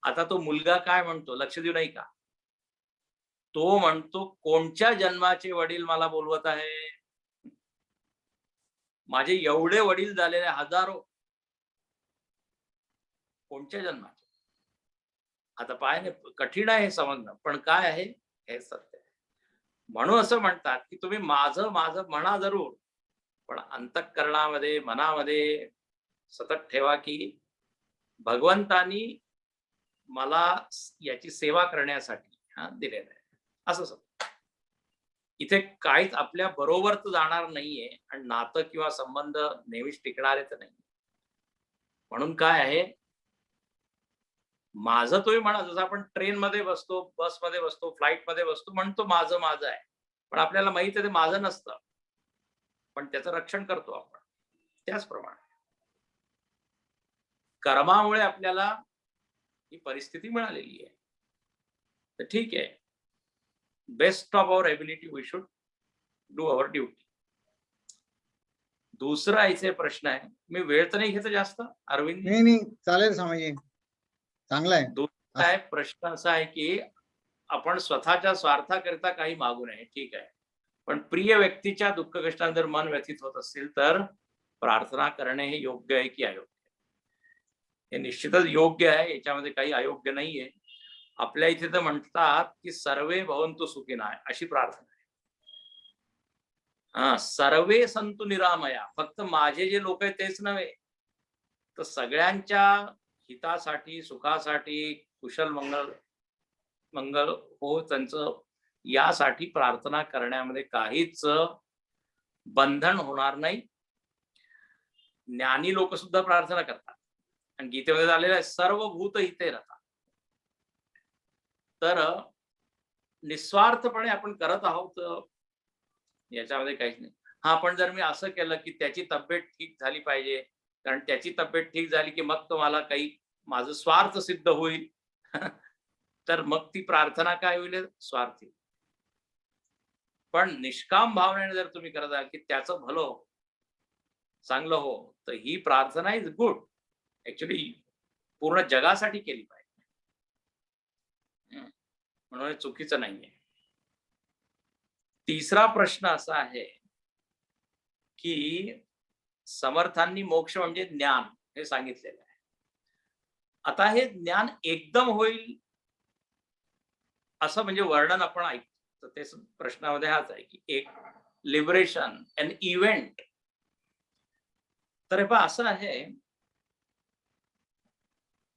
आता तो मुलगा काय म्हणतो लक्ष देऊ नाही का? तो म्हणतो, कोणत्या जन्माचे वडील मला बोलवत आहे? माझे एवढे वडील झालेले हजारो, कोणत्या जन्माचे? आता पाय कठीण आहे हे समजणं, पण काय आहे हे सत्य आहे. म्हणून असं म्हणतात की तुम्ही माझं माझं म्हणा जरूर, पण अंतःकरणामध्ये मनामध्ये सतत ठेवा की भगवंतानी मला याची सेवा करण्यासाठी दिलेलं आहे. असं सत्य. इथे काहीच आपल्या बरोबर तर जाणार नाहीये आणि नातं किंवा संबंध नेहमीच टिकणारे तर नाही. म्हणून काय आहे, माझं तुम्ही म्हणा, जसं आपण ट्रेनमध्ये बसतो, बसमध्ये बसतो, फ्लाईटमध्ये बसतो, म्हणतो माझं माझं आहे, पण आपल्याला माहित आहे ते माझं नसतं, पण त्याचं रक्षण करतो आपण. त्याचप्रमाणे कर्मामुळे आपल्याला ही परिस्थिती मिळालेली आहे, तर ठीक आहे, best of our ability we should do our duty. दुसरा इथे प्रश्न आहे, मी वेळ तर नाही घेतो जास्त अरविंद? नाही नाही, चालेल स्वामीजी, चांगला आहे. दुसरा आहे प्रश्न असा आहे की आपण स्वतःच्या स्वार्थाकरिता काही मागू नये, ठीक आहे, पण प्रिय व्यक्तीच्या दुःख कष्टात जर मन व्यथित होत असेल तर प्रार्थना करणे हे योग्य आहे की अयोग्य? हे निश्चितच योग्य आहे, याच्यामध्ये काही अयोग्य नाहीये. आपल्या इथे तर म्हणतात की सर्वे भवन्तु सुखिनः अशी प्रार्थना आहे. सर्वे संतु निरामया, फक्त माझे जे लोक आहेत तेच नव्हे, तर सगळ्यांच्या हितासाठी, सुखासाठी, कुशल मंगल हो त्यांचं, यासाठी प्रार्थना करण्यामध्ये काहीच बंधन होणार नाही. ज्ञानी लोक सुद्धा प्रार्थना करतात आणि गीतेमध्ये झालेलं आहे सर्व भूत हिते रथा. तर निस्वार्थपणे आपण करत आहोत, याच्यामध्ये काहीच नाही. पण जर मी असं केलं की त्याची तब्येत ठीक झाली पाहिजे, कारण त्याची तब्येत ठीक झाली की मग तो मला काही माझं स्वार्थ सिद्ध होईल तर मग ती प्रार्थना काय होईल? स्वार्थी. पण निष्काम भावनेने जर तुम्ही करत आहात की त्याचं भलं हो, चांगलं हो, तर ही प्रार्थना इज गुड. ऍक्च्युली पूर्ण जगासाठी केली पाहिजे, म्हणून चुकीचं नाहीये. तिसरा प्रश्न असा आहे की समर्थांनी मोक्ष म्हणजे ज्ञान हे सांगितलेलं आहे. आता हे ज्ञान एकदम होईल असं म्हणजे वर्णन आपण ऐकतो, तर ते प्रश्नामध्ये हाच आहे की एक लिबरेशन एन इव्हेंट. तर हे पहा असं आहे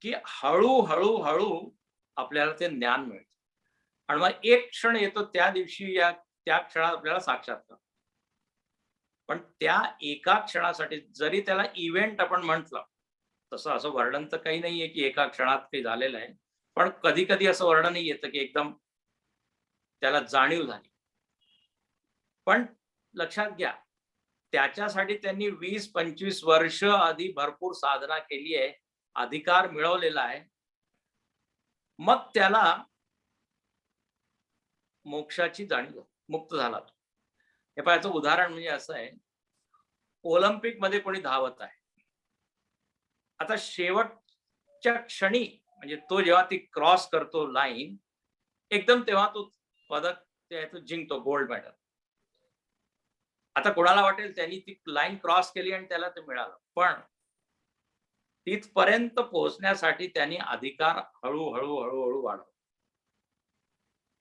की हळूहळू हळू आपल्याला ते ज्ञान मिळतं आणि मग एक क्षण येतो त्या दिवशी, त्या क्षणात आपल्याला साक्षात्कार. पण त्या एका क्षणासाठी जरी त्याला इव्हेंट आपण म्हटलं, तसं असं वर्णन तर काही नाहीये की एका क्षणात काही झालेलं आहे, पण कधी कधी असं वर्णनही येतं की एकदम त्याला जाणीव झाली. पण लक्षात घ्या, त्याच्यासाठी त्यांनी 20-25 वर्ष आधी भरपूर साधना केली आहे, अधिकार मिळवलेला आहे, मग त्याला मोक्षाची जाणीव, मुक्त झाला तो. हे पाहायचं उदाहरण म्हणजे असं आहे, ऑलिम्पिक मध्ये कोणी धावत आहे, आता शेवटच्या क्षणी म्हणजे तो जेव्हा ती क्रॉस करतो लाईन, एकदम तेव्हा तो पदक जिंकतो, गोल्ड मेडल. आता कोणाला वाटेल त्यांनी ती लाईन क्रॉस केली आणि त्याला ते मिळालं, पण तिथपर्यंत पोहोचण्यासाठी त्यांनी अधिकार हळूहळू हळूहळू वाढवला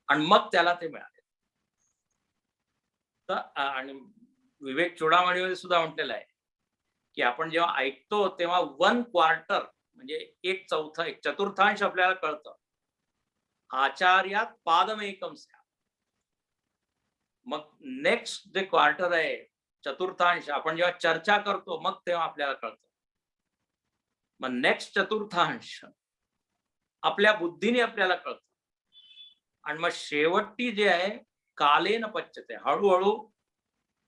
आणि मग त्याला ते मिळाले. तर आणि विवेक चूडामणीमध्ये सुद्धा म्हटलेलं आहे की आपण जेव्हा ऐकतो तेव्हा 1/4 म्हणजे 1/4 एक चतुर्थांश आपल्याला कळतं. आचार्यात पादमेकम स्या. मग नेक्स्ट जे क्वार्टर आहे, चतुर्थांश, आपण जेव्हा चर्चा करतो मग तेव्हा आपल्याला कळतं. मग नेक्स्ट चतुर्थांश आपल्या बुद्धीने आपल्याला कळतं. आणि मग शेवटी जे आहे कालेन पच्यते, हळूहळू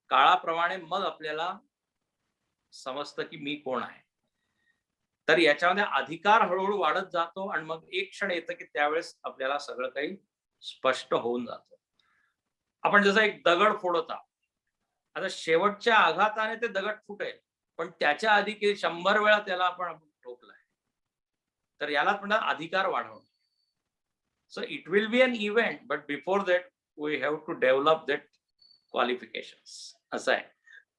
काळाप्रमाणे मग आपल्याला समजतं की मी कोण आहे. तर याच्यामध्ये अधिकार हळूहळू वाढत जातो आणि मग एक क्षण येतं की त्यावेळेस आपल्याला सगळं काही स्पष्ट होऊन जातं. आपण जसं एक दगड फोडत आहोत, आता शेवटच्या आघाताने ते दगड फुटेल, पण त्याच्या आधी 100 वेळा त्याला आपण ठोकलाय. तर यालाच म्हणतात अधिकार वाढवणं. So it will be an event, but before that we have to develop that qualifications. असं आहे.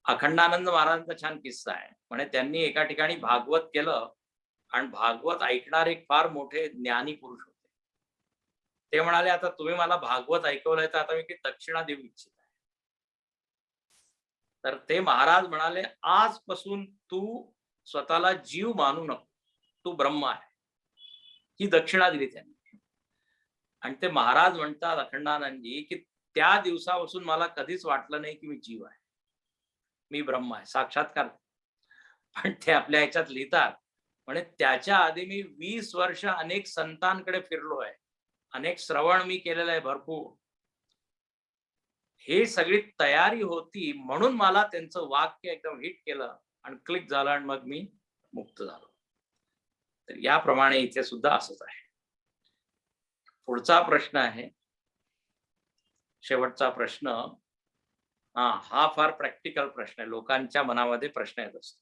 अखंडानंद महाराजांचा छान किस्सा आहे. म्हणजे त्यांनी एका ठिकाणी भागवत केलं आणि भागवत ऐकणारे एक फार मोठे ज्ञानी पुरुष होते. ते म्हणाले, आता तुम्ही मला भागवत ऐकवलंय तर आता मी काही दक्षिणा देऊ इच्छित आहे. तर ते महाराज म्हणाले, आजपासून तू स्वतःला जीव मानू नको, तू ब्रह्म आहे. ही दक्षिणा दिली त्यांनी. आणि ते महाराज म्हणतात अखंडानंदजी की त्या दिवसापासून मला कधीच वाटलं नाही की मी जीव आहे, मी ब्रह्म आहे, साक्षात्कार. पण ते आपल्या ह्याच्यात लिहितात, म्हणजे त्याच्या आधी मी 20 वर्ष अनेक संतांकडे फिरलो आहे, अनेक श्रवण मी केलेलं आहे भरपूर. हे सगळी तयारी होती म्हणून मला त्यांचं वाक्य एकदम हिट केलं आणि क्लिक झालं आणि मग मी मुक्त झालो. तर याप्रमाणे इथे सुद्धा असंच आहे. पुढचा प्रश्न आहे, शेवटचा प्रश्न. हा फार प्रॅक्टिकल प्रश्न आहे. लोकांच्या मनामध्ये प्रश्न येत असतो.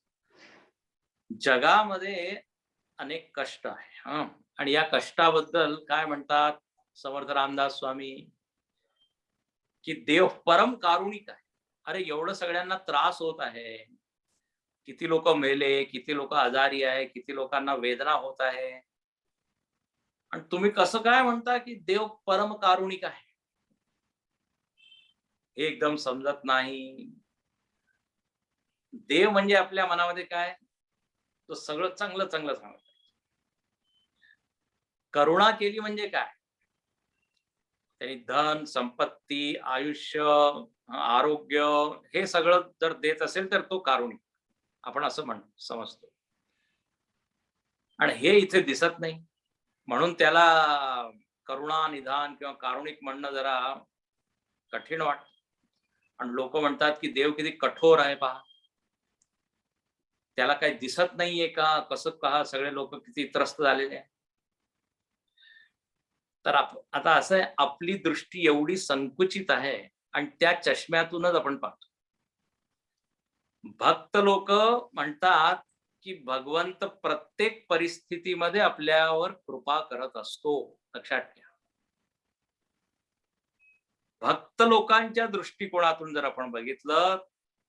जगामध्ये अनेक कष्ट आहे, आणि या कष्टाबद्दल काय म्हणतात समर्थ रामदास स्वामी, की देव परम कारुणिक आहे. अरे एवढं सगळ्यांना त्रास होत आहे, किती लोक मेले, किती लोक आजारी आहे, किती लोकांना वेदना होत आहे, आणि तुम्ही कसं काय म्हणता की देव परम कारुणिक आहे? हे एकदम समजत नाही. देव म्हणजे आपल्या मनामध्ये काय, तो सगळं चांगलं चांगलं सांगत. करुणा केली म्हणजे काय, त्यांनी धन संपत्ती आयुष्य आरोग्य हे सगळं जर देत असेल तर तो कारुणिक, आपण असं समजतो. आणि हे इथे दिसत नाही म्हणून त्याला करुणा निधान किंवा कारुणिक म्हणणं जरा कठीण वाटतं. आणि लोक म्हणतात की देव किती कठोर आहे पहा, त्याला काही दिसत नाहीये का, कसं का, सगळे लोक किती त्रस्त झालेले आहे. तर आता असं आहे, आपली दृष्टी एवढी संकुचित आहे आणि त्या चष्म्यातूनच आपण पाहतो. भक्त लोक म्हणतात की भगवंत प्रत्येक परिस्थितीमध्ये आपल्यावर कृपा करत असतो. लक्षात घ्या, भक्त लोकांच्या दृष्टिकोनातून जर आपण बघितलं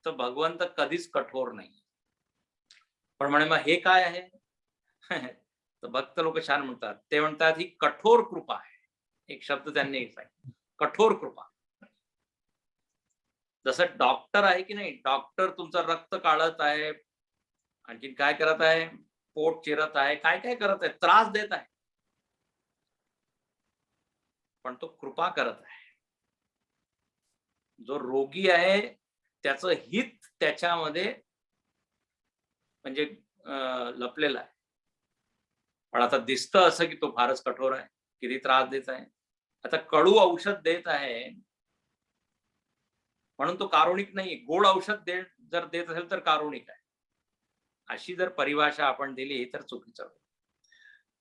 तर भगवंत कधीच कठोर नाही. पण म्हणे मग हे काय आहे तर भक्त लोक छान म्हणतात, ते म्हणतात ही कठोर कृपा आहे. एक शब्द त्यांनी सांगितला, कठोर कृपा. जसं डॉक्टर आहे की नाही, डॉक्टर तुमचं रक्त काढत आहे, आणखी काय करत आहे, पोट चिरत आहे, काय काय करत आहे, त्रास देत आहे, पण तो कृपा करत आहे. जो रोगी आहे त्याचं हित त्याच्यामध्ये म्हणजे लपलेलं आहे. पण आता दिसतं असं की तो फारच कठोर आहे, किती त्रास देत आहे. आता कडू औषध देत आहे म्हणून तो कारुणिक नाही, गोड औषध जर देत असेल तर कारुणिक आहे. अशी जर परिभाषा आपण दिली तर चुकीचं.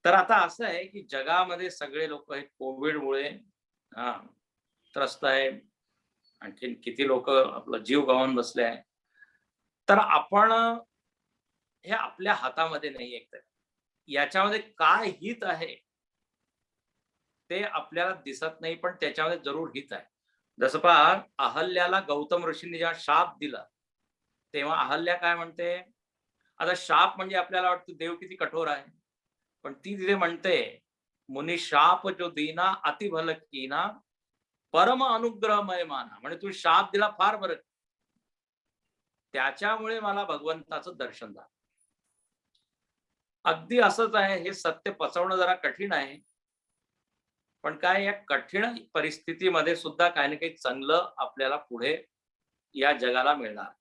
तर आता असं आहे की जगामध्ये सगळे लोक हे कोविडमुळे त्रस्त आहे, आणखीन किती लोक आपला जीव गमावून बसले आहे. तर आपण हे आपल्या हातामध्ये नाही. एकतर याच्यामध्ये काय हित आहे ते आपल्याला दिसत नाही, पण त्याच्यामध्ये जरूर हित आहे. जसं पहा, अहल्याला गौतम ऋषींनी जेव्हा शाप दिला तेव्हा अहल्या काय म्हणते, आता शाप म्हणजे आपल्याला वाटतं देव किती कठोर आहे, पण ती तिथे म्हणते, मुनी शाप जो दीना अति भल कीना परम अनुग्रहमय माना. म्हणजे तू शाप दिला फार बरं, त्याच्यामुळे मला भगवंताचं दर्शन झालं. अगदी असंच आहे. हे सत्य पचवणं जरा कठीण आहे, पण काय या कठीण परिस्थितीमध्ये सुद्धा काही ना काही चांगलं आपल्याला पुढे या जगाला मिळणार.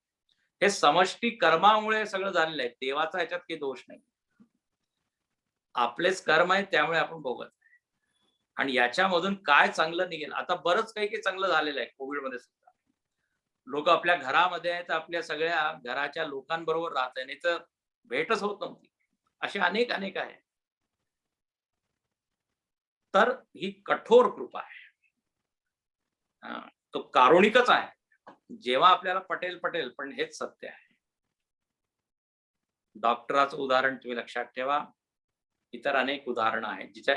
हे समष्टी कर्मामुळे सगळं झालेलं आहे, देवाचा याच्यात काही दोष नाही. आपलेच कर्म आहे त्यामुळे आपण भोगत आहे. आणि याच्यामधून काय चांगलं निघेल. आता बरंच काही काही चांगलं झालेलं आहे कोविडमध्ये सुद्धा. लोक आपल्या घरामध्ये आहेत, आपल्या सगळ्या घराच्या लोकांबरोबर राहत आहे, नाही तर भेटच होत नव्हती. असे अनेक अनेक आहे. तर ही कठोर कृपा आहे. तो कारुणिकच आहे. जेव्हा आपल्याला पटेल पटेल, पण हेच सत्य आहे. डॉक्टराचं उदाहरण तुम्ही लक्षात ठेवा. इतर अनेक उदाहरणं आहेत जिच्या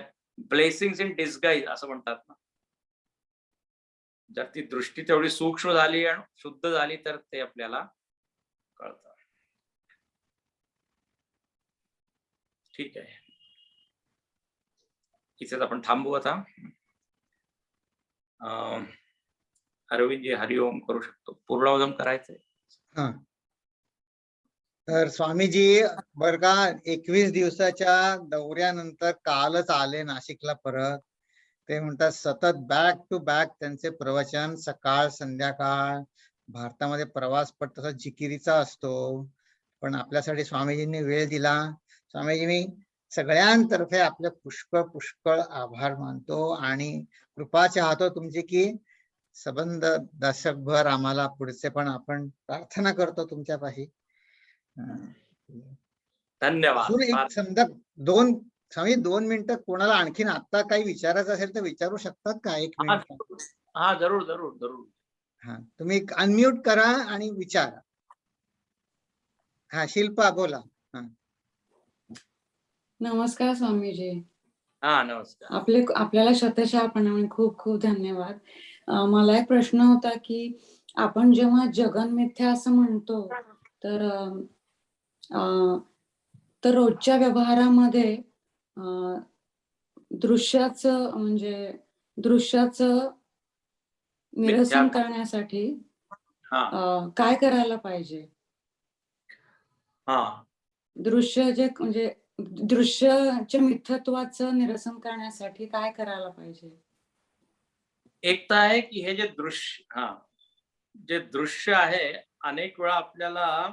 ब्लेसिंग्स इन डिस्गाईज असं म्हणतात ना. जर ती दृष्टी तेवढी सूक्ष्म झाली आणि शुद्ध झाली तर ते आपल्याला कळतं. ठीक आहे, इथेच आपण थांबू आता. अरविंदजी हरिओम करू शकतो, पूर्णावधम करायचंय. हा, तर स्वामीजी बर का 21 दिवसाच्या दौऱ्यानंतर कालच आले नाशिकला परत. ते म्हणतात सतत बॅक टू बॅक त्यांचे प्रवचन, सकाळ संध्याकाळ. भारतामध्ये प्रवास पण तसा जिकिरीचा असतो, पण आपल्यासाठी स्वामीजींनी वेळ दिला. स्वामीजी, मी सगळ्यांतर्फे आपले पुष्कळ पुष्कळ आभार मानतो आणि कृपा चाहतो तुमची की संबंध दशकभर आम्हाला पुढचे पण आपण प्रार्थना करतो तुमच्यापाशी. धन्यवाद. अजून एक संदर्भ स्वामी 2 मिनिटं कोणाला आणखीन आता काही विचारायचं असेल तर विचारू शकतात का? 1 मिनिट. हा, जरूर जरूर जरूर. हा, तुम्ही अनम्यूट करा आणि विचारा. हा, शिल्पा बोला. नमस्कार स्वामीजी. हा, नमस्कार. आपल्याला शतशः प्रणाम, खूप खूप धन्यवाद. मला एक प्रश्न होता की आपण जेव्हा जगन मिथ्या असं म्हणतो तर रोजच्या व्यवहारामध्ये दृश्याचं निरसन करण्यासाठी काय करायला पाहिजे? दृश्याच्या मिथ्यत्वाचं निरसन करण्यासाठी काय करायला पाहिजे? एक तर आहे की हे जे दृश्य आहे, अनेक वेळा आपल्याला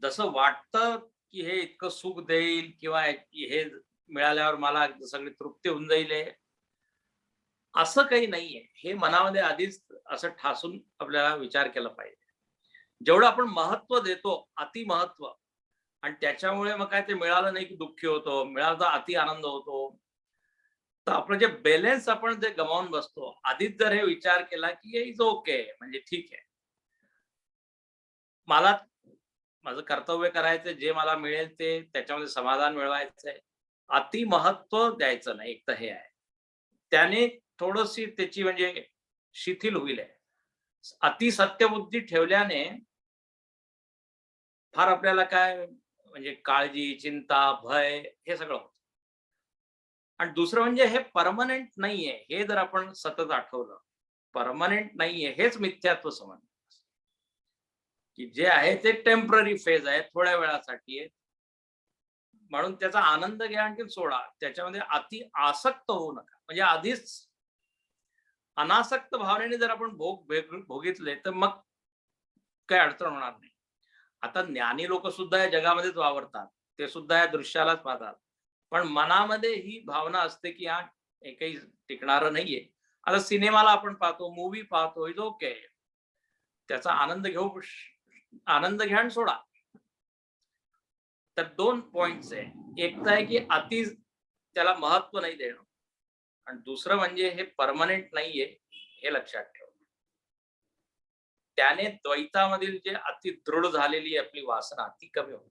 जसं वाटतं की हे इतकं सुख देईल किंवा हे मिळाल्यावर मला सगळी तृप्ती होऊन जाईल, असं काही नाहीये. हे मनामध्ये आधीच असं ठासून आपल्याला विचार केला पाहिजे. जेवढं आपण महत्व देतो, अति महत्व, आणि त्याच्यामुळे मग काय ते मिळालं नाही की दुःखी होतो, मिळालं तर अति आनंद होतो. तर आपलं जे बॅलन्स आपण जे गमावून बसतो, आधीच जर हे विचार केला की इज ओके, म्हणजे ठीक आहे, मला माझं कर्तव्य करायचं, जे मला मिळेल ते त्याच्यामध्ये समाधान मिळवायचंय, अति महत्व द्यायचं नाही. एक तर हे आहे, त्याने थोडीशी त्याची म्हणजे शिथिल होईल. अति सत्यबुद्धी ठेवल्याने फार आपल्याला काय म्हणजे काळजी, चिंता, भय हे सगळं होतं. आणि दुसरं म्हणजे हे परमनंट नाहीये, हे जर आपण सतत आठवलं, परमनंट नाहीये हेच मिथ्यात्व समज, की जे आहे ते टेम्पररी फेज आहे, थोड्या वेळासाठी आहे, म्हणून त्याचा आनंद घ्या आणखी सोडा. त्याच्यामध्ये अति आसक्त होऊ नका. म्हणजे आधीच अनासक्त भावनेने जर आपण भोगितले तर मग काही अडचण होणार नाही. आता ज्ञानी लोक सुद्धा या जगामध्येच वावरतात, ते सुद्धा या दृश्यालाच पाहतात, पण मनामध्ये ही भावना असते की हा हे काही टिकणारं नाहीये. आता सिनेमाला आपण पाहतो, मूवी पाहतो, इज ओके, त्याचा आनंद घ्या आणि सोडा. तर 2 पॉइंट्स आहे. एक तर आहे की अति त्याला महत्व नाही देणं, आणि दुसरं म्हणजे हे परमनंट नाहीये हे लक्षात ठेव. त्याने द्वैतामधील जे अति दृढ झालेली आपली वासना ती कमी होते.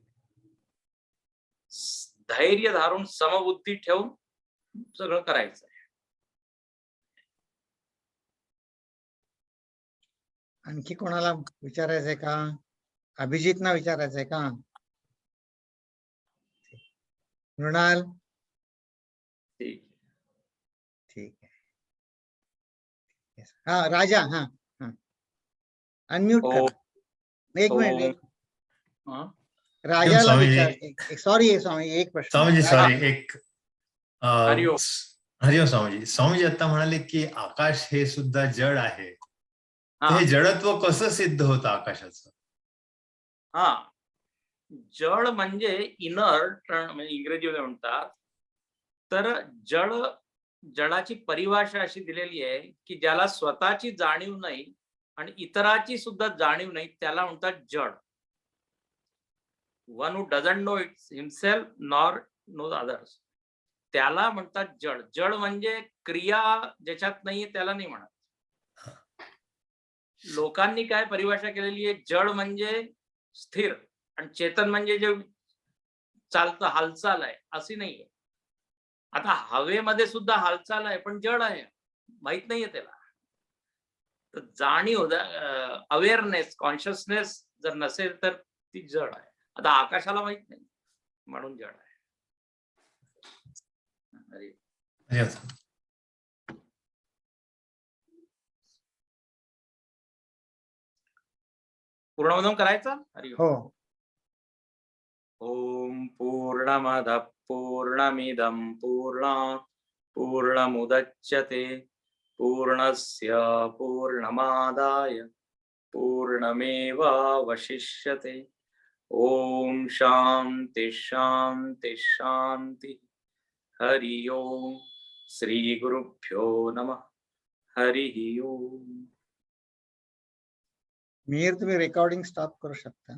धैर्य धारून समबुद्धी ठेवून सगळं करायचं आहे. आणखी कोणाला विचारायचंय का? अभिजितना विचारायचंय का? मृणाल, ठीक आहे. हा, राजा, हा अनम्यूट करा. एक मिनिट, राजाला विचार. सॉरी स्वामी, एक प्रश्न. स्वामीजी सॉरी, एक हरिओम. हरिओम स्वामीजी. स्वामीजी आता म्हणाले की आकाश हे सुद्धा जड आहे, हे जडत्व कसं सिद्ध होतं आकाशाचं? जड म्हणजे इनर्ट, म्हणजे इंग्रजीमध्ये म्हणतात. तर जड जडाची परिभाषा अशी दिलेली आहे की ज्याला स्वतःची जाणीव नाही आणि इतराची सुद्धा जाणीव नाही त्याला म्हणतात जड. One who doesn't know its himself nor know others, त्याला म्हणतात जड. जड म्हणजे क्रिया ज्याच्यात नाहीये त्याला नाही म्हणत. लोकांनी काय परिभाषा केलेली आहे, जड म्हणजे स्थिर आणि चेतन म्हणजे जे चालतं, हालचाल आहे, अशी नाहीये. आता हवेमध्ये सुद्धा हालचाल आहे पण जड आहे, माहित नाहीये त्याला. तर जाणीव, अवेअरनेस, कॉन्शियसनेस जर नसेल तर ती जड आहे. आता आकाशाला माहित नाही म्हणून जड आहे. अरे Yes. पूर्णोदम करायचा. हरि ओम. हो. ओम पूर्णमद पूर्णमिदं पूर्णात् पूर्णमुदच्यते पूर्णस्य पूर्णमादाय पूर्णमेवावशिष्यते. ओम शांति शांति शांति. हरि ओम. श्री गुरुभ्यो नमः. हरि ओम. मिहिर, तुम्ही रेकॉर्डिंग स्टॉप करू शकता.